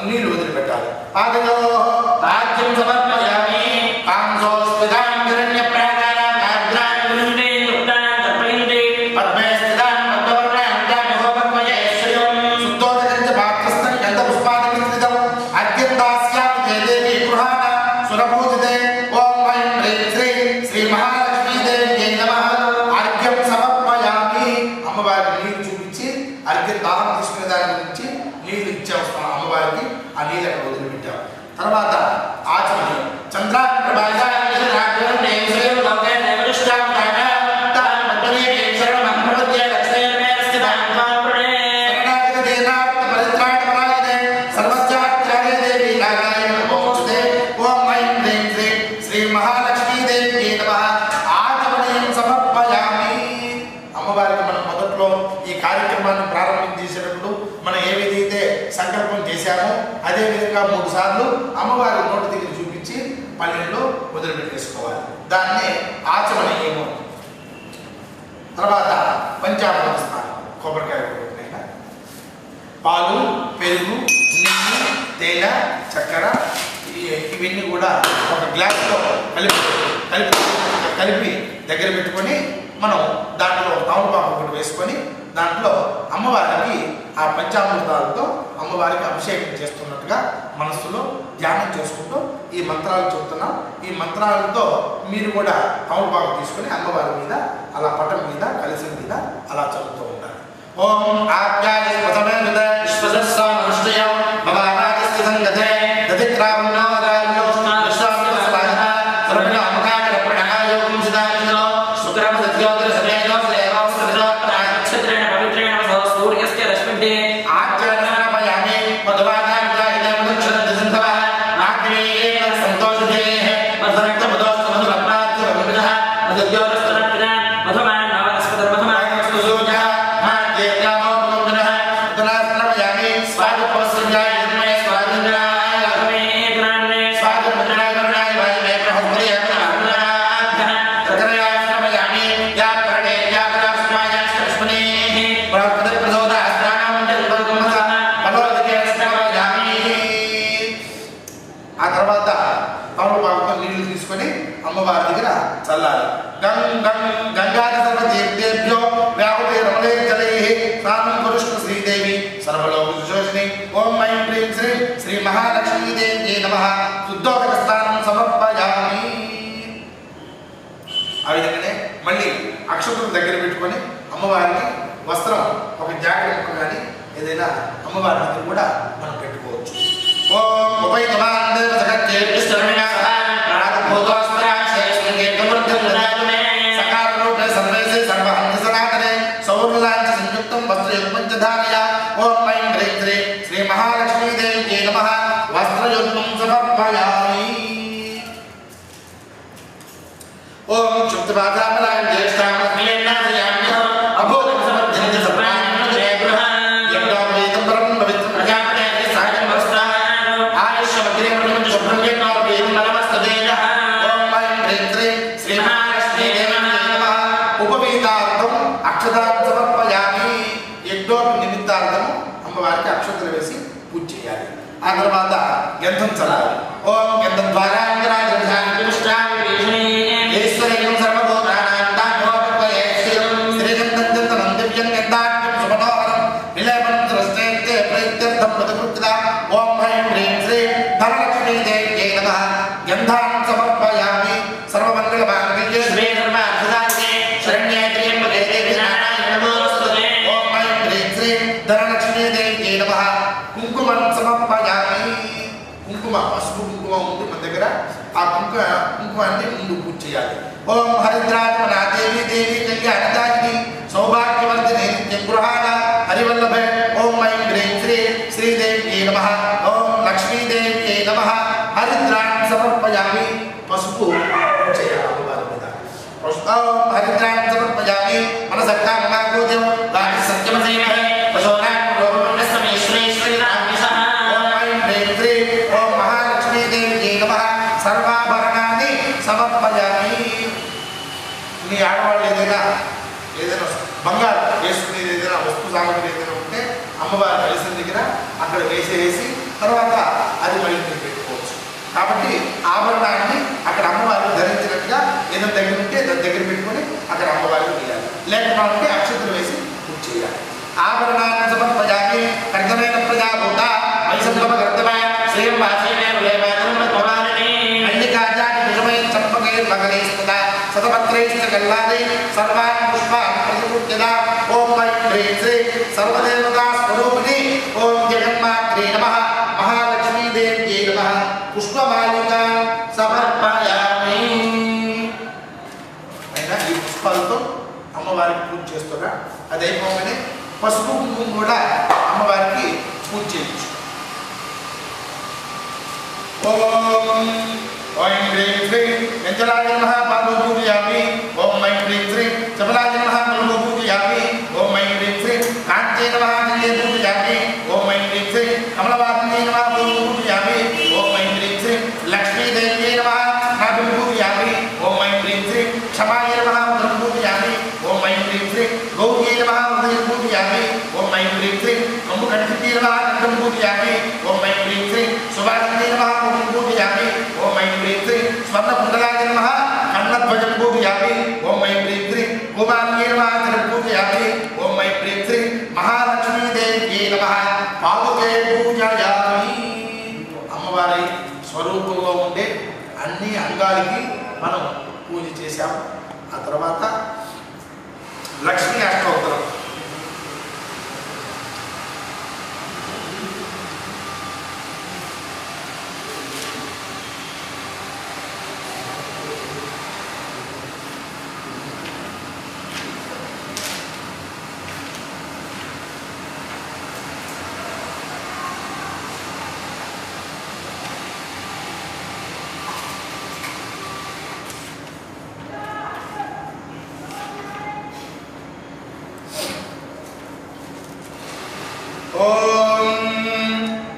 నీళ్లు వదిలిపెట్టాలి. పాదయోః పాద్యం సమర్పయామి. కాంసోస్మితాం హిరణ్యప్రాకారాం ఆర్ద్రాం వినందే యుక్తాం తర్పయంతే పద్మే స్థితాం పద్మవర్ణాం జామహోపక్వయే శ్రియం శుద్ధోదకం చ పాత్రస్థం గంధపుష్పాదికం స్థితం అద్యం దాస్యామి తే దేవి గృహాణ సురపూజితే. ఓం ఐం హ్రీం శ్రీం శ్రీ మహాలక్ష్మీదేవ్యై నమః అర్ఘ్యం సమర్పయామి. అమ్మవారికి నీళ్లు చూపించి అర్ఘ్యం దాహం తీసుకునే దాని గురించి నీళ్లు ఇచ్చేస్తాం అమ్మవారికి. ఆ నీళ్ళు అక్కడ వదిలిపెట్టాం. తర్వాత ఆచమని చంద్రాన్ని శ్రీ మహాలక్ష్మీదేవి ఆచమనీయం సమర్పయామి. అమ్మవారికి మనం మొదట్లో ఈ కార్యక్రమాన్ని ప్రారంభించేసేటప్పుడు మనం ఏదైతే సంకల్పం చేశామో అదేవిధంగా 3 సార్లు అమ్మవారి నోటి దగ్గర చూపించి పల్లెల్లో వదిలిపెట్టేసుకోవాలి. దాన్ని ఆచమనీయము. తర్వాత పంచామృత స్నానం. కొబ్బరికాయ కొట్టిన పాలు పెరుగు నెయ్యి తేనె చక్కెర ఇవన్నీ కూడా ఒక గ్లాస్లో కలిపి దగ్గర పెట్టుకొని మనం దాంట్లో తమలపాకు ఒకటి వేసుకొని దాంట్లో అమ్మవారికి ఆ పంచామృతాలతో అమ్మవారికి అభిషేకం చేస్తున్నట్టుగా మనస్సులో ధ్యానం చేసుకుంటూ ఈ మంత్రాలు చెబుతున్నాం. ఈ మంత్రాలతో మీరు కూడా తమలపాకు తీసుకొని అమ్మవారి మీద అలా పటం మీద కలిసి మీద అలా చదువుతూ ఉంటారు. ఓం ఆజ్ఞాయ స్వతమేనుద విశ్వసస్సామనుష్ఠయం భవానాదిస్య సంగతే దతిక్రావణో గాల్లో విశ్వామిత్రస్వాహన సర్వణ అమకార ప్రణాయోగం సిద్ధాంతో శుక్రమ సత్యోదర సదేదో సేవం సదలో ప్రాచ్ఛత్రేణ పవిత్రేణ సూర్యస్య రశ్మితే ఆచరణాపయామి మధువాదాంతాయితే మధుక్షరద్ది సంతవ ఆగ్నేయేన సంతోషతే మధురక్త మధోస్త మధురప్రాప్తి మధుమిదః మధుద్యోరస్తరప్పిన మధుమాన్ నవనస్పతర్ మధుమాన్ సుజోజ మాధ్యేకామోపమందనః स्वामं पुरुष्ण श्रीदेवी सर्वलोक सुशोषिणी ओम ऐं ह्रीं श्रीं श्री महालक्ष्मी देव्यै नमः शुद्धोदक स्नानं समर्पयामि ఆ విధంగానే మళ్ళీ అక్షతలు దగ్గర పెట్టుకొని అమ్మవారికి వస్త్రం ఒక జాకెట్ ముక్క కానీ ఏదైనా అమ్మవారి దగ్గర కూడా మనం పెట్టుకోవచ్చు ఓం ఉపైతమాన్ దేవ జగత్తే విష్ణుర్మినా ओम ऐं ह्रीं श्रीं श्री महालक्ष्मी देव्यै नमः वस्त्रयुग्मं समर्पयामि ओम शुद्धपादामलां ज्येष्ठां स्मिलेन्नाथयामि अभूतं समर्ध्यन्ति सर्वाणि यज्ञोपवीतं परं पवित्रं प्रजापते सायं वस्त्रः आयुष्यमग्रेमणं शुभ्रं यज्ञोपवीतं नमस्तदेयः ओम ऐं ह्रीं श्रीं श्री महालक्ष्मी देव्यै नमः उपवीतार्थम् अक्षतां समर्पयामि यज्ञोप निमित्तार्थम् అమ్మవారికి అక్షతలు వేసి పూజ చేయాలి ఆ తర్వాత గంధం చల్లాలి ఓం గంధం ద్వారా ఈశ్వరేయం సర్వభూతానాం దానోపయేశ్వరం శ్రీగంధం దంతం దివ్యం గంధాఖ్యం సుమనోహరం విలేపనం దృష్టేత్తే ప్రైత్యర్థం ప్రతికృత్యా ఓం ఐం హ్రీం శ్రీం ధనలక్ష్మీ దేవ్యై నమః గంధాన్ సమర్పయామి సర్వమంగళమాంగళ్యే శ్రీ సర్వార్థసాధకే శరణ్యే త్ర్యంబకే దేవి నారాయణి నమోస్తుతే ఓం ఐం హ్రీం శ్రీం ధనలక్ష్మీ దేవ్యై నమః కుంకుమం సమర్పయామి కుంకుమ పసుపు కుంకుమ ఉంది మన దగ్గర ఆ కుంకుమాన్ని ముందు పూజ చేయాలి ఓం హరిద్రాత్మనా దేవి దేవి కళ్యాణదాయిని సౌభాగ్యవర్ధిని నిత్యం గృహాణ హరివల్లభే ఓం ఐం హ్రీం శ్రీ శ్రీదేవ్యై నమః ఓం లక్ష్మీదేవ్యై నమః హరిద్రాన్ని సమర్పయామి పసుపు పూజ చేయాలి అమ్మవారి మీద ఓం హరిద్రాన్ని సమర్పయామి మనసక్కామమాగోద్యం గాని సత్యమసేమహే పశోనాం సర్వాభరణాన్ని సమర్పయామి నీ ఆడవాళ్ళు ఏదైనా బంగారు వేసుకునేది ఏదైనా వస్తు సామగ్రి ఏదైనా ఉంటే అమ్మవారి కలిసిన దగ్గర అక్కడ వేసేసి తర్వాత అది మళ్ళీ పెట్టుకోవచ్చు కాబట్టి ఆభరణాన్ని అక్కడ అమ్మవారిని ధరించినట్టుగా ఏదైనా దగ్గర ఉంటే దాని దగ్గర పెట్టుకొని అక్కడ అమ్మవారికి వేయాలి లేకపోతే అక్షతలు వేసి పూజ చేయాలి ఆభరణాన్ని సమర్పయామి కర్తమైన ప్రజాభూత వైసంభవ కర్తమ శ్రీయం వాసీనే సతపత్రైశ్చ కల్లాదే సర్వాణి పుష్పాన్ని ప్రతిపూజ్యదా ఓం ఐం హ్రీం శ్రీ సర్వదేవతా స్వరూపిణి ఓం జగన్మాత్రే నమః మహాలక్ష్మీ దేవ్యై నమః పుష్పమాలికాం సమర్పయామి అయినా ఈ పుష్పాలతో అమ్మవారికి పూజ చేస్తున్నా అది అయిపోగానే పసుపు కుంకుమ కూడా అమ్మవారికి పూజ చేయొచ్చు ఓం ఓం హ్రీం శ్రీం వెంకటాయ నమః పాదో పూజయామి ఓం ఐం హ్రీం శ్రీం చపలాయ నమః నమో పూజయామి ఓం ఐం హ్రీం శ్రీం కాంతే నమః నిలే పూజయామి ఓం ఐం హ్రీం శ్రీం కమలవాసినే నమః పూజయామి ఓం ఐం హ్రీం శ్రీం లక్ష్మీదేవ్యై నమః నాభి పూజయామి ఓం ఐం హ్రీం శ్రీం క్షమాయ నమః ఉదరం పూజయామి ఓం ఐం హ్రీం శ్రీం గౌర్యై నమః ఉదయం పూజయామి ఓం ఐం హ్రీం శ్రీం కంబుకంఠితే నమః కంఠం పూజయామి ఓం ఐం హ్రీం శ్రీం సుభాషిణే నమః పూజయామి ఓం ఐం హ్రీం శ్రీం స్వర్ణకుండలాయ నమః కన్నధ్వజం పూజయామి ఓం ఐం హ్రీం శ్రీం కుమార్యై నమః చరణం పూజయామి ఓం ఐం హ్రీం శ్రీం మహాలక్ష్మీదేవ్యై నమః పాదుకే పూజయామి అమ్మవారి స్వరూపంలో ఉండే అన్ని అంగాలకి మనం పూజ చేశాం ఆ తర్వాత లక్ష్మీ అష్టోత్తరం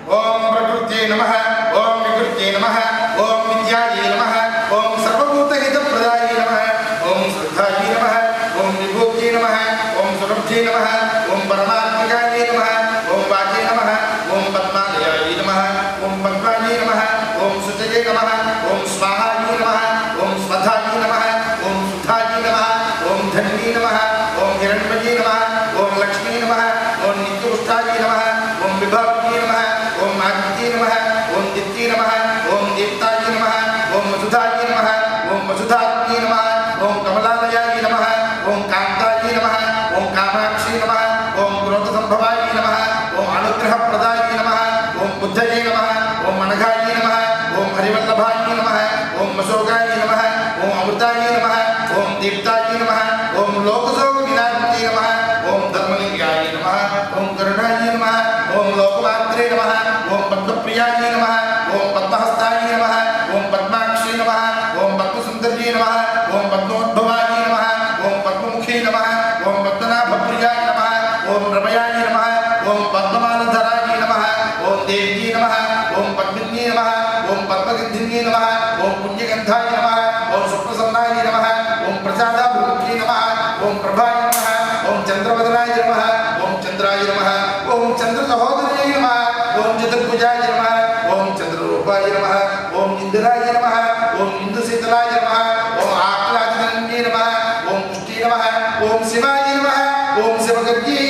ओम प्रकृत्यै नमः ओम विकृत्यै नमः ओम विद्यायै नमः ओम सर्वभूतहितप्रदायै नमः ओम श्रद्धायै नमः ओम विभूत्यै नमः ओम सुरभ्यै नमः ओम परमात्मकायै नमः ओम वाच्यै नमः ओम पद्मालयायै नमः ओम पद्मायै नमः ओम सुजये नमः ओम स्वाहायै नमः ओम स्वधायै नमः ओम सुधायै नमः ओम धन्यै नमः ओम हिरण्मयै नमः ओम लक्ष्मी कांति नमः ओम दीप्ति नमः ओम दीप्ताय नमः ओम मधुधाय नमः ओम मधुधात्मी नमः ओम कमलालयाय नमः ओम कांताय नमः ओम कामाक्षी नमः ओम क्रोधसंभवाय नमः ओम अनुग्रहप्रदाय नमः ओम बुद्धये नमः ओम अनघाय नमः ओम हरिवल्लभाय नमः ओम अशोकाय नमः ओम अमृताय नमः ओम दीप्ताय नमः ओम लोकशोक विनाशाय नमः ओम धर्मलिंगाय नमः ओम करुणाय नमः ओम लोकमात्रे नमः ओम पद्मप्रियाय नमः ओम पद्महस्ताय नमः ओम पद्माक्षी नमः ओम पद्मसुंदर्ये नमः ओम पद्मोद्भवाय नमः ओम पद्ममुखी नमः ओम पद्मनाभप्रियाय नमः ओम रमयाय नमः ओम पद्ममालधराय नमः ओम देव्यै नमः ओम पद्मिन्यै नमः ओम पद्मगन्धिन्यै नमः ओम पुण्यगन्धाय नमः ओम सुप्रसन्नाय नमः ओम प्रसादाभिमुख्यै नमः ओम प्रभाय नमः ओम चंद्रवदनाय नमः ओम चंद्राय नमः ओम चंद्रसहोदर्यै नमः ओम चतुर्भुजाय नमः ओम चंद्ररूपाय नमः ओम इंद्राय नमः ओम इंदुशीतलाय नमः ओम आक्लादिनन्ये नमः ओम पुष्टि नमः ओम शिवाय नमः ओम शिवगर्यै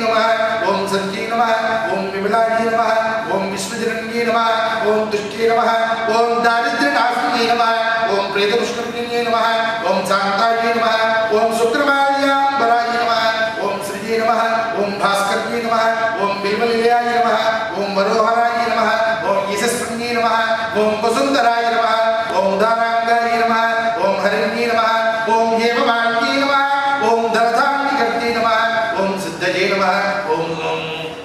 नमः ओम सत्यै नमः ओम विमलाय नमः ओम विश्वजनन्ये नमः ओम तुष्टे नमः ओम दारिद्र्यनाशिन्ये नमः ओम प्रेतपुष्करिण्ये नमः ओम शान्ताय नमः ओम शुक्रमाल्याम्बराय नमः ओम श्रीये नमः ओम भास्कर्ये नमः ओम बिल्वलिलयाय नमः ओम वरोहराय नमः ओम यशस्विन्ये नमः ओम वसुन्धराय नमः ओम उदारांगाय नमः ओम हरिण्ये नमः ओम हेममाल्ये नमः ओम धरधान्यकर्ते नमः ओम सिद्धये नमः ओम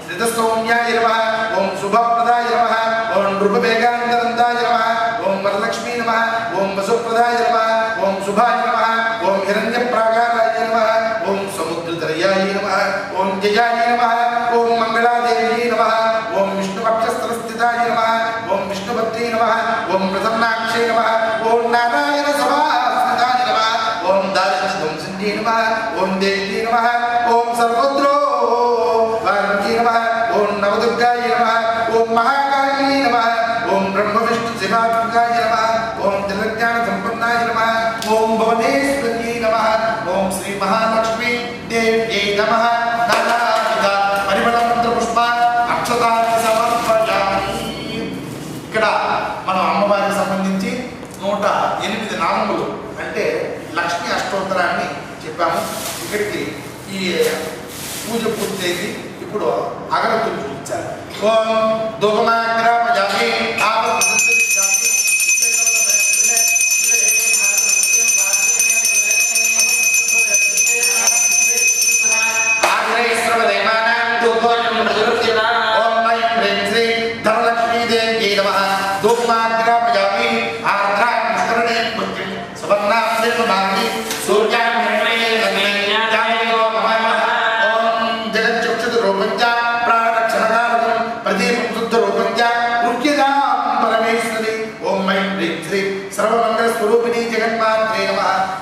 श्रितसौम्याय नमः ओम शुभप्रदाय नमः ओम नृपवेगानन्दनन्दाय नमः ओम वरलक्ष्मी नमः ओम वसुप्रदाय नमः ओम शुभाय नमः ओम हिरण्यप्राकाराय नमः ओम समुद्रतरयाय नमः ओम जयाय नमः ओम मंगलादेव्यै नमः ओम विष्णुपक्षस्थलस्थिताय नमः ओम विष्णुपत्नी नमः ओम प्रसन्नाक्षे नमः ओम नारायणसभास्थिताय नमः ओम दारिद्र्यध्वंसिन्यै नमः ओम देव्यै नमः ओम सर्वोद्रो वारुण्यै नमः ओम नवदुर्गाय नमः ओम महाकाल्यै नमः ओम ब्रह्मविष्णुशिवात्मकाय नमः ओम जलज्ञानसम्पन्नाय नमः ओम भुवनेश्वर्यै नमः ओम श्री महालक्ष्मी देव्यै नमः नानाविध परिमళమంత్రపుష్ప అక్షతాన్ని సమర్పయామి. ఇక్కడ మనం అమ్మవారికి సంబంధించి 108 నామములు అంటే లక్ష్మీ అష్టోత్తరాన్ని చెప్పాము. ఇక్కడికి ఈ పూజ పూర్తయింది. ఇప్పుడు అగరత్తులు చూపించాలి. ఓం ధూపమాగ్రాపయామి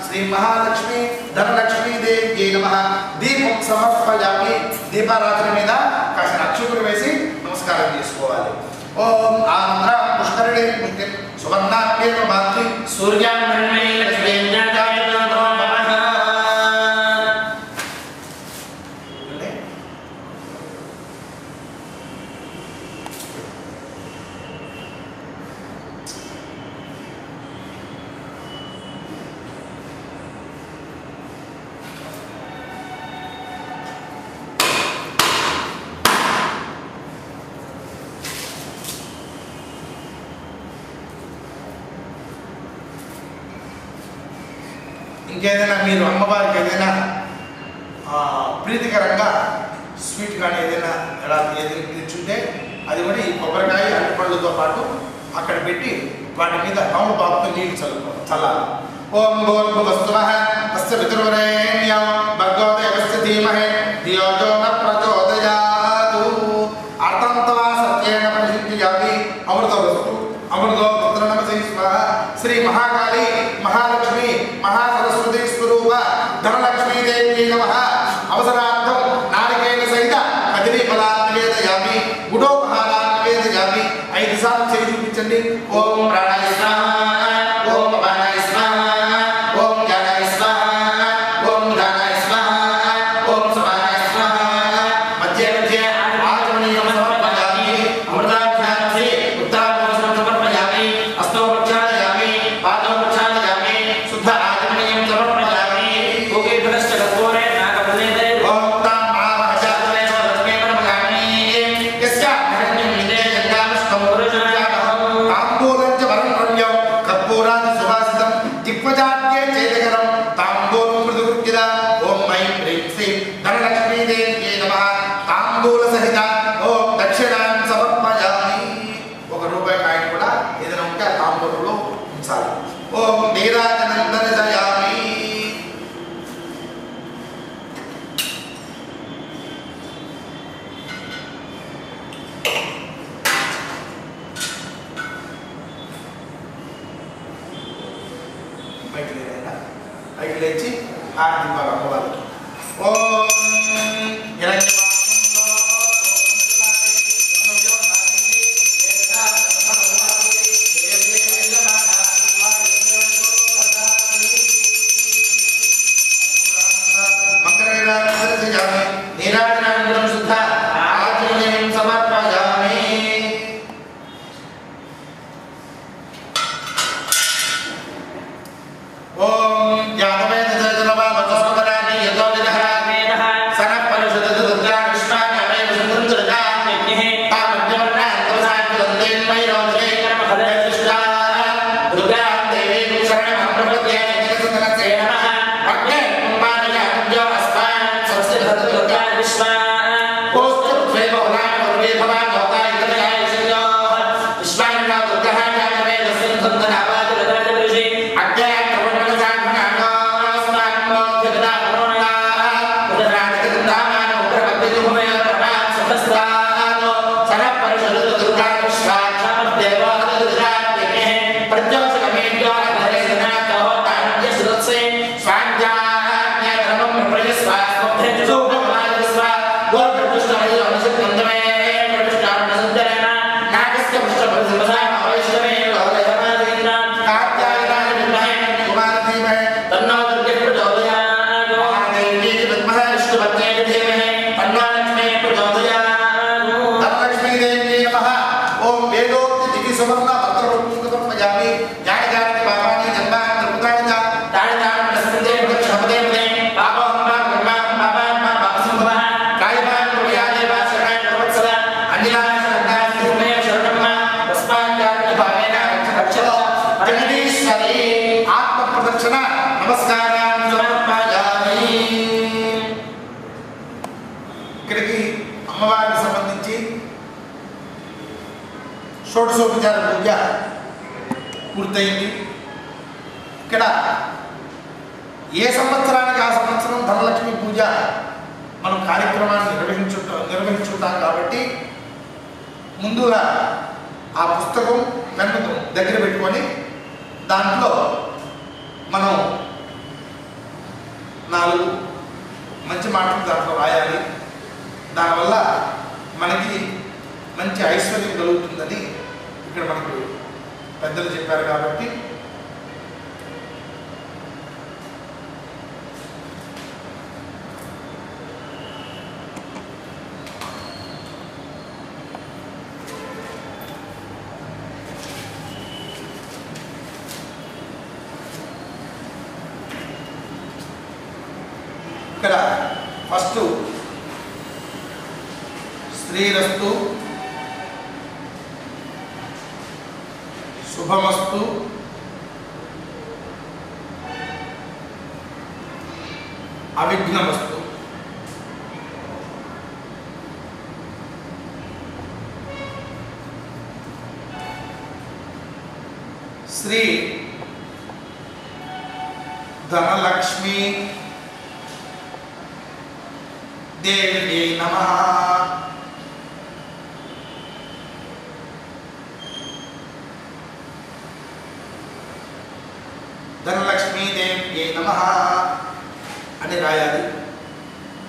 श्री महालक्ष्मी धनलक्ष्मी देव्यै नमः. దీపం సమర్పయామి. దీపారాధన మీద కాసిన అక్షుతులు వేసి నమస్కారం చేసుకోవాలి. ఓం ఆంధ్ర పుష్కరిణి పుష్టిం సువర్ణాభ్యేమ మాత్రి సూర్యామణ్యే లక్ష్మీజ్ఞానాయ నమో నమః. ఇంకేదైనా మీరు అమ్మవారికి ఏదైనా ప్రీతికరంగా స్వీట్ కానీ ఏదైనా ఏదైనా తెచ్చుంటే అది కూడా ఈ కొబ్బరికాయ అరటిపళ్ళతో పాటు అక్కడ పెట్టి వాటి మీద తమలపాకుతో నీళ్ళు చల్లాలి. ఓం భూర్భువస్సువః తస్య పితృవరేణ్యం భర్గో దేవస్య ధీమహి ధియో యో న ప్రచోదయాత్. అర్థంతవా సత్యేన పరిసిద్ధ్యామి అమృతవస్తు అమృతో పుత్రనమసి స్వాహ. శ్రీ మహాకాళి మహాలక్ష్మి మహాసరస్వతి స్వరూప ధనలక్ష్మీదేవి నమః. అవసరార్థం నారికేల సహిత కదిరి ఫలాన్ని నివేదయామి. గుడోపహారాన్ని నివేదయామి. 5 సార్లు చేయి చూపించండి. ఓం ప్రాణాయ స్వాహ. ఓం అపానాయ స్వాహ. ఓం జ్ఞానాయ స్వాహ. ఓం జ్ఞానాయ స్వాహ. ఓం సమానాయ తాంబూల సహిత ఓం దక్షిణాం సమర్పయామి. ₹1 కాయిన్ కూడా ఏదైనా ఉంటే ఆ తాంబూలంలో ఉంచాలి. ఓం నీరాజనం దర్శయామి. పైకి లేచి హారతి ఇవ్వాలి అమ్మవారికి. ఓం నీరాజనానందరం శుద్ధ ఆచమనీయం సమర్పయామి. ఓం యాదవేద జనమ మతోపరాని యతోదినః సనః పరిషదత దుర్గా కృష్ణానమే సుందరగా తామద్యవర్ణ అంతసాంతేన్ మైరోజే కర్మఫలే కృష్ణ దుర్గా దేవి శరణం ప్రపద్యే జగత్సంతనసే నమః. అగ్నే కుంభానయ అద్యో అస్మాన్ స్వస్తి భరత దుర్గా కృష్ణ పోస్తు ద్వైబహుళాన్ వర్వే భవాన్ భవతా ఇంద్రయాయ శివో విశ్వామిత్ర దుర్గా యాదవేద సుందర ఆవాద లతాద ఋషి అగ్నే ఇక్కడికి అమ్మవారికి సంబంధించి షోడశోపచార పూజ పూర్తయింది. ఇక్కడ ఏ సంవత్సరానికి ఆ సంవత్సరం ధనలక్ష్మి పూజ మనం కార్యక్రమాన్ని నిర్వహించుంటాం కాబట్టి ముందుగా ఆ పుస్తకం పెన్ను దగ్గర పెట్టుకొని దాంట్లో మనం 4 మంచి మాటలు దాంట్లో రాయాలి. దానివల్ల మనకి మంచి ఐశ్వర్యం కలుగుతుందని ఇక్కడ మనకు పెద్దలు చెప్పారు కాబట్టి ఇక్కడ ఫస్ట్ శ్రీరస్తు శుభమస్తు అవిఘ్నమస్తు. శ్రీ ధనలక్ష్మి దేవి నమః. ధనలక్ష్మీ దేవి నమః అని రాయాలి.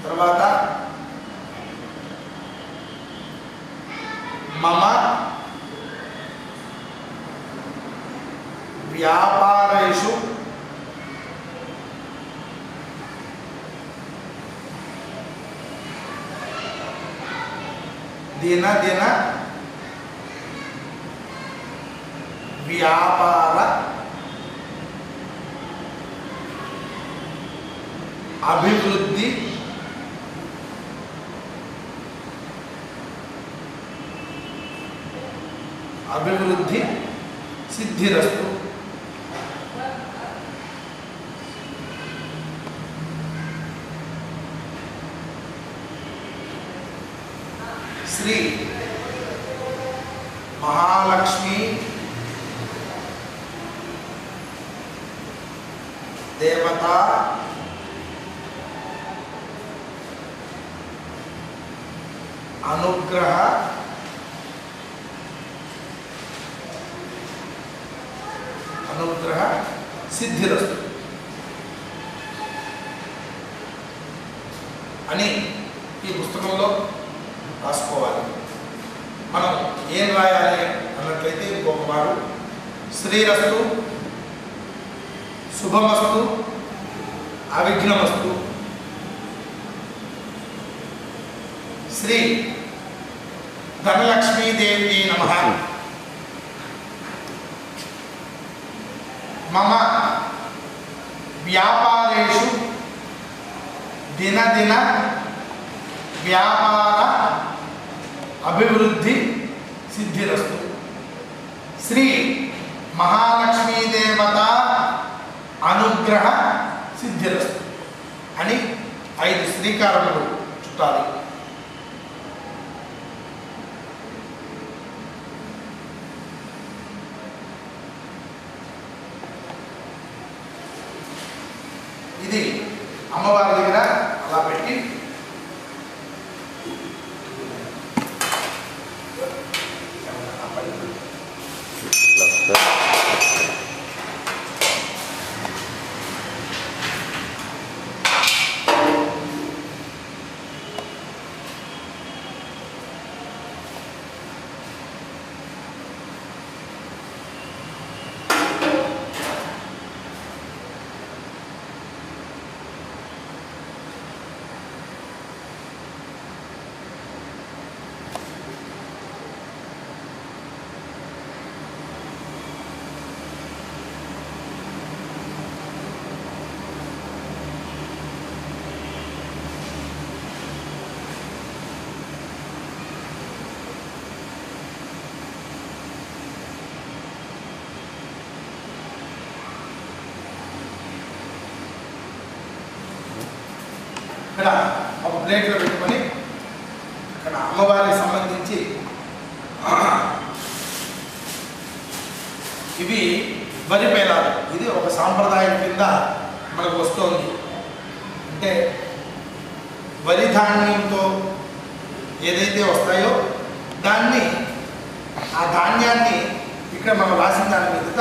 తర్వాత మమ వ్యాపారేషు దిన దిన వ్యాపార అభివృద్ధి సిద్ధిరస్తు. శ్రీ మహాలక్ష్మి దేవత అనుగ్రహ సిద్ధిరస్తు అని ఈ పుస్తకంలో రాసుకోవాలి. మనం ఏం రాయాలి అన్నట్లయితే ఇంకొక వారు శ్రీరస్తు, శుభమస్తు, అవిఘ్నమస్తు, శ్రీ ధనలక్ష్మీదేవి నమః, మమ వ్యాపారేషు దినదిన వ్యాపార అభివృద్ధి సిద్ధిరస్తు, శ్రీ మహాలక్ష్మీదేవత అనుగ్రహ సిద్ధిరస్తు అని 5 శ్రీకారములు చుట్టాలి. ఇది అమ్మవారి దగ్గర అలా పెట్టి ఇక్కడ ఒక ప్లేట్లో పెట్టుకొని ఇక్కడ అమ్మవారికి సంబంధించి ఇవి వరి పేలాలు. ఇది ఒక సాంప్రదాయం కింద మనకు వస్తుంది. అంటే వరి ధాన్యంతో ఏదైతే వస్తాయో దాన్ని, ఆ ధాన్యాన్ని ఇక్కడ మనం రాసిన దాని మీద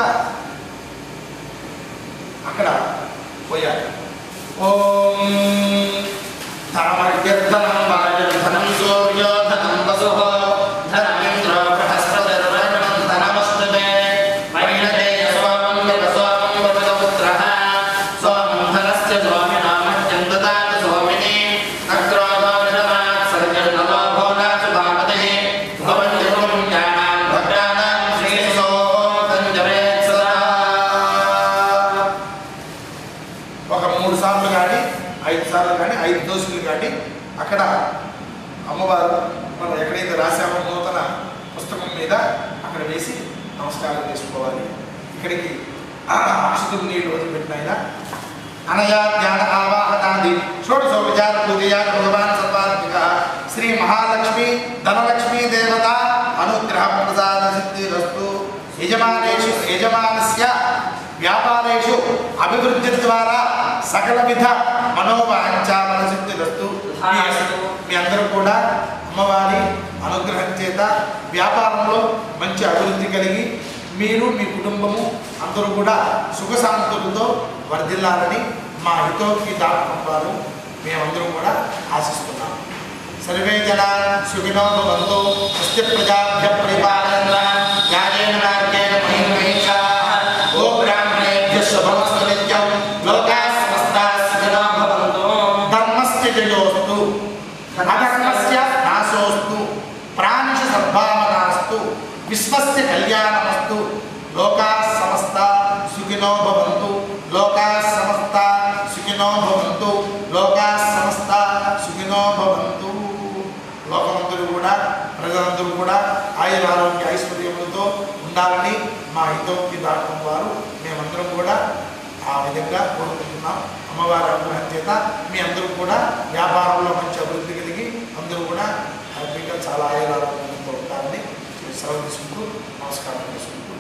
అక్కడ పోయాలి. ఓం ధనమర్యధనం వాయుర్ధనం సూర్యోధనం వసుః ధనమింద్రో బృహస్పతిర్వరుణం ధనమస్తుతే వైనతేయ సోమం సోమం వరదపుత్రః సోమం ధనస్య సోమినో మహ్యం దదాతి సోమిని అగ్రోధో విరమాత్ సర్జన్నలో భోనాసు భావతే భవంతి పుణ్యానాం భద్రానాం శ్రీయసో సంజవేత్ సదా. ఒక 3 సార్లు కానీ 5 సార్లు కానీ 5 దోసులు కానీ అక్కడ అమ్మవారు మనం ఎక్కడైతే రాసామో నూతన పుస్తకం మీద అక్కడ వేసి నమస్కారం చేసుకోవాలి. ఇక్కడికి అక్షతులు నీళ్ళు వదిలిపెట్టిన ఆయన అనయా జ్ఞాన ఆవాహనాది షోడశోపచార పూజయా భగవాన్ సర్వాత్మిక శ్రీ మహాలక్ష్మి ధనలక్ష్మీ దేవత అనుగ్రహ ప్రసాద సిద్ధిరస్తు. యజమానస్య వ్యాపారేషు అభివృద్ధి ద్వారా సకల విధ మనోవాంఛాల సిద్ధిరస్తు. మీ అందరూ కూడా అమ్మవారి అనుగ్రహం చేత వ్యాపారంలో మంచి అభివృద్ధి కలిగి మీరు మీ కుటుంబము అందరూ కూడా సుఖశాంతులతో వర్ధిల్లాలని మా హితోక్తి దాపంపాలు మేమందరం కూడా ఆశిస్తున్నాం. సర్వే జనా సుఖినో భవంతు. స్వస్తి ప్రజాభ్య పరిపాలయంతాం న్యాయేన మార్గేణ మహిం మహిషాః. ఓ బ్రాహ్మణేభ్యః శుభమస్తు నిత్యం. లోకాః సమస్తాః సుఖినో భవంతు. ధర్మస్య జయోస్తు అధర్మస్య నాశోస్తు. ప్రాణిషు సద్భావనాస్తు. విశ్వస్య కళ్యాణమస్తు. లోకాః సమస్తాః సుఖినో భవంతు. లోకాః సమస్తాః సుఖినో భవంతు. లోకాః సమస్తాః సుఖినో భవంతు. లోకమందరూ కూడా, ప్రజలందరూ కూడా ఆయుర ఆరోగ్య ఐశ్వర్యములతో ఉండాలని మా హితోక్తి దాటం వారు మేమందరం కూడా ఆ విధంగా కోరుకుంటున్నాం. అమ్మవారి అనుగ్రహం చేత మీ అందరూ కూడా వ్యాపారంలో మంచి అభివృద్ధి కలిగి అందరూ కూడా హ్యాపీగా చాలా ఆయురాలతో ఉంటారని సెలవు తీసుకుంటూ నమస్కారం చేసుకుంటూ